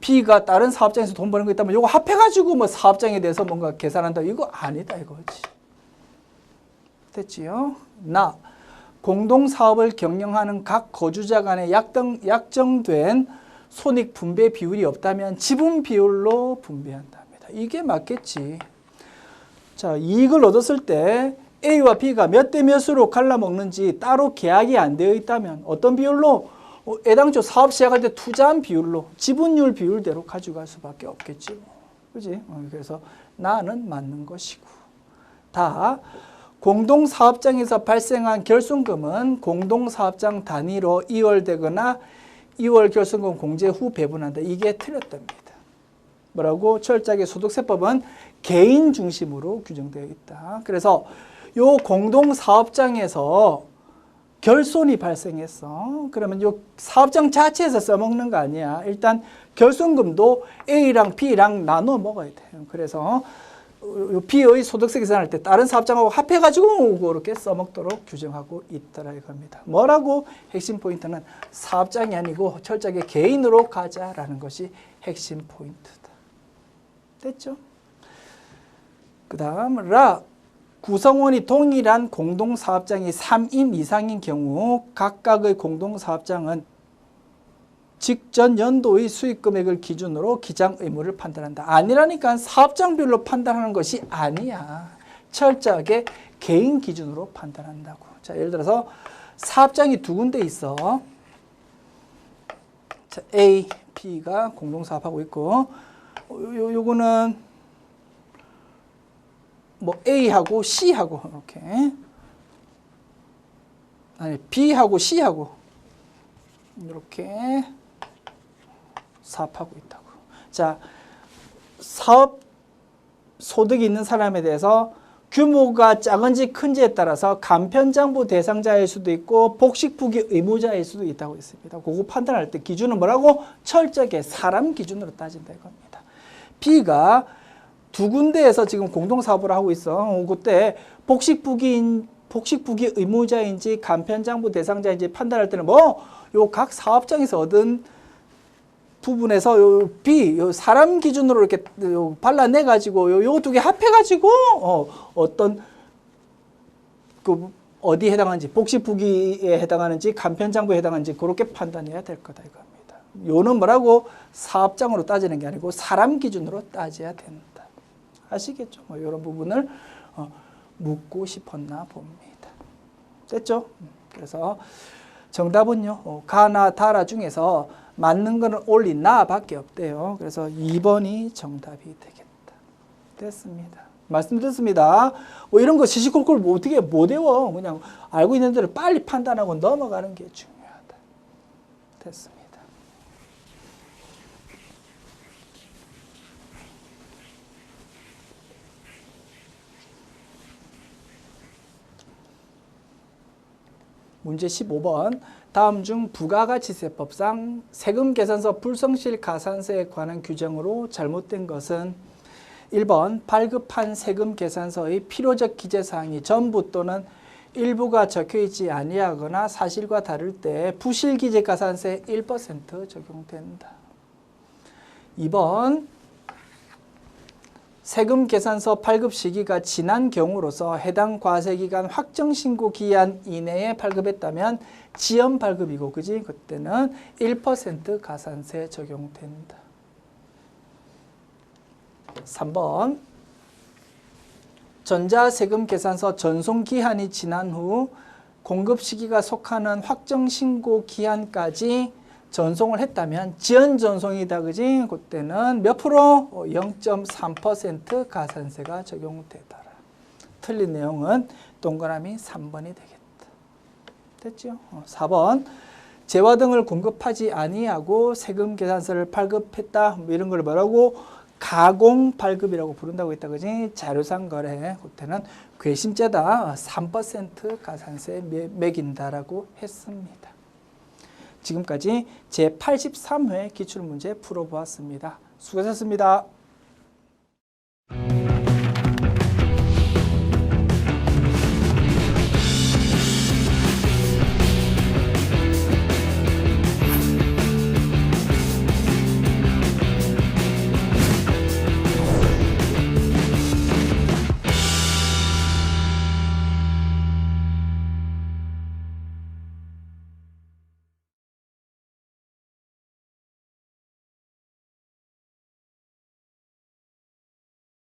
B가 다른 사업장에서 돈 버는 거 있다면 이거 합해가지고 뭐 사업장에 대해서 뭔가 계산한다. 이거 아니다 이거지. 됐지요? 공동사업을 경영하는 각 거주자 간에 약정된 손익 분배 비율이 없다면 지분 비율로 분배한답니다. 이게 맞겠지. 자, 이익을 얻었을 때 A와 B가 몇 대 몇으로 갈라먹는지 따로 계약이 안 되어 있다면 어떤 비율로? 애당초 사업 시작할 때 투자한 비율로 지분율 비율대로 가져갈 수밖에 없겠지. 그지? 그래서 나는 맞는 것이고. 공동사업장에서 발생한 결손금은 공동사업장 단위로 이월되거나 이월 결손금 공제 후 배분한다. 이게 틀렸답니다. 뭐라고? 철저하게 소득세법은 개인 중심으로 규정되어 있다. 그래서 요 공동사업장에서 결손이 발생했어. 그러면 요 사업장 자체에서 써먹는 거 아니야. 일단 결손금도 A랑 B랑 나눠 먹어야 돼요. 그래서 B의 소득세 계산할 때 다른 사업장하고 합해가지고 그렇게 써먹도록 규정하고 있더라 이겁니다. 뭐라고? 핵심 포인트는 사업장이 아니고 철저하게 개인으로 가자라는 것이 핵심 포인트다. 됐죠? 그 다음 구성원이 동일한 공동사업장이 3인 이상인 경우 각각의 공동사업장은 직전 연도의 수익금액을 기준으로 기장 의무를 판단한다. 아니라니까 사업장별로 판단하는 것이 아니야. 철저하게 개인 기준으로 판단한다고. 자, 예를 들어서 사업장이 두 군데 있어. 자, A, B가 공동사업하고 있고 요거는 뭐 A하고 C하고 이렇게 아니 B하고 C하고 이렇게 사업하고 있다고. 자, 사업 소득이 있는 사람에 대해서 규모가 작은지 큰지에 따라서 간편장부 대상자일 수도 있고 복식부기 의무자일 수도 있다고 했습니다. 그거 판단할 때 기준은 뭐라고? 철저하게 사람 기준으로 따진다 이겁니다. B가 두 군데에서 지금 공동사업을 하고 있어. 그때 복식부기 의무자인지 간편장부 대상자인지 판단할 때는 요 각 사업장에서 얻은 부분에서 요 B, 요 사람 기준으로 이렇게 발라내 가지고 요 두 개 합해 가지고 어떤 어디에 해당하는지 복식부기에 해당하는지 간편장부에 해당하는지 그렇게 판단해야 될 거다 이겁니다. 요는 뭐라고? 사업장으로 따지는 게 아니고 사람 기준으로 따져야 된다. 아시겠죠? 이런 부분을 묻고 싶었나 봅니다. 됐죠? 그래서 정답은요. 가나 다라 중에서 맞는 거는 only 나밖에 없대요. 그래서 2번이 정답이 되겠다. 됐습니다. 말씀드렸습니다. 이런 거 시시콜콜 어떻게 못 외워. 그냥 알고 있는 대로 빨리 판단하고 넘어가는 게 중요하다. 됐습니다. 문제 15번. 다음 중 부가가치세법상 세금계산서 불성실 가산세에 관한 규정으로 잘못된 것은 1번 발급한 세금계산서의 필요적 기재사항이 전부 또는 일부가 적혀있지 아니하거나 사실과 다를 때 부실기재가산세 1% 적용된다. 2번 세금 계산서 발급 시기가 지난 경우로서 해당 과세기간 확정신고 기한 이내에 발급했다면 지연 발급이고, 그지? 그때는 1% 가산세 적용된다. 3번. 전자세금 계산서 전송 기한이 지난 후 공급 시기가 속하는 확정신고 기한까지 전송을 했다면 지연 전송이다, 그지? 그때는 몇 프로? 0.3% 가산세가 적용되더라. 틀린 내용은 동그라미 3번이 되겠다. 됐죠? 4번. 재화 등을 공급하지 아니하고 세금 계산서를 발급했다. 이런 걸 뭐라고? 가공 발급이라고 부른다고 했다, 그지? 자료상 거래. 그때는 괘씸죄다. 3% 가산세 매긴다라고 했습니다. 지금까지 제83회 기출문제 풀어보았습니다. 수고하셨습니다.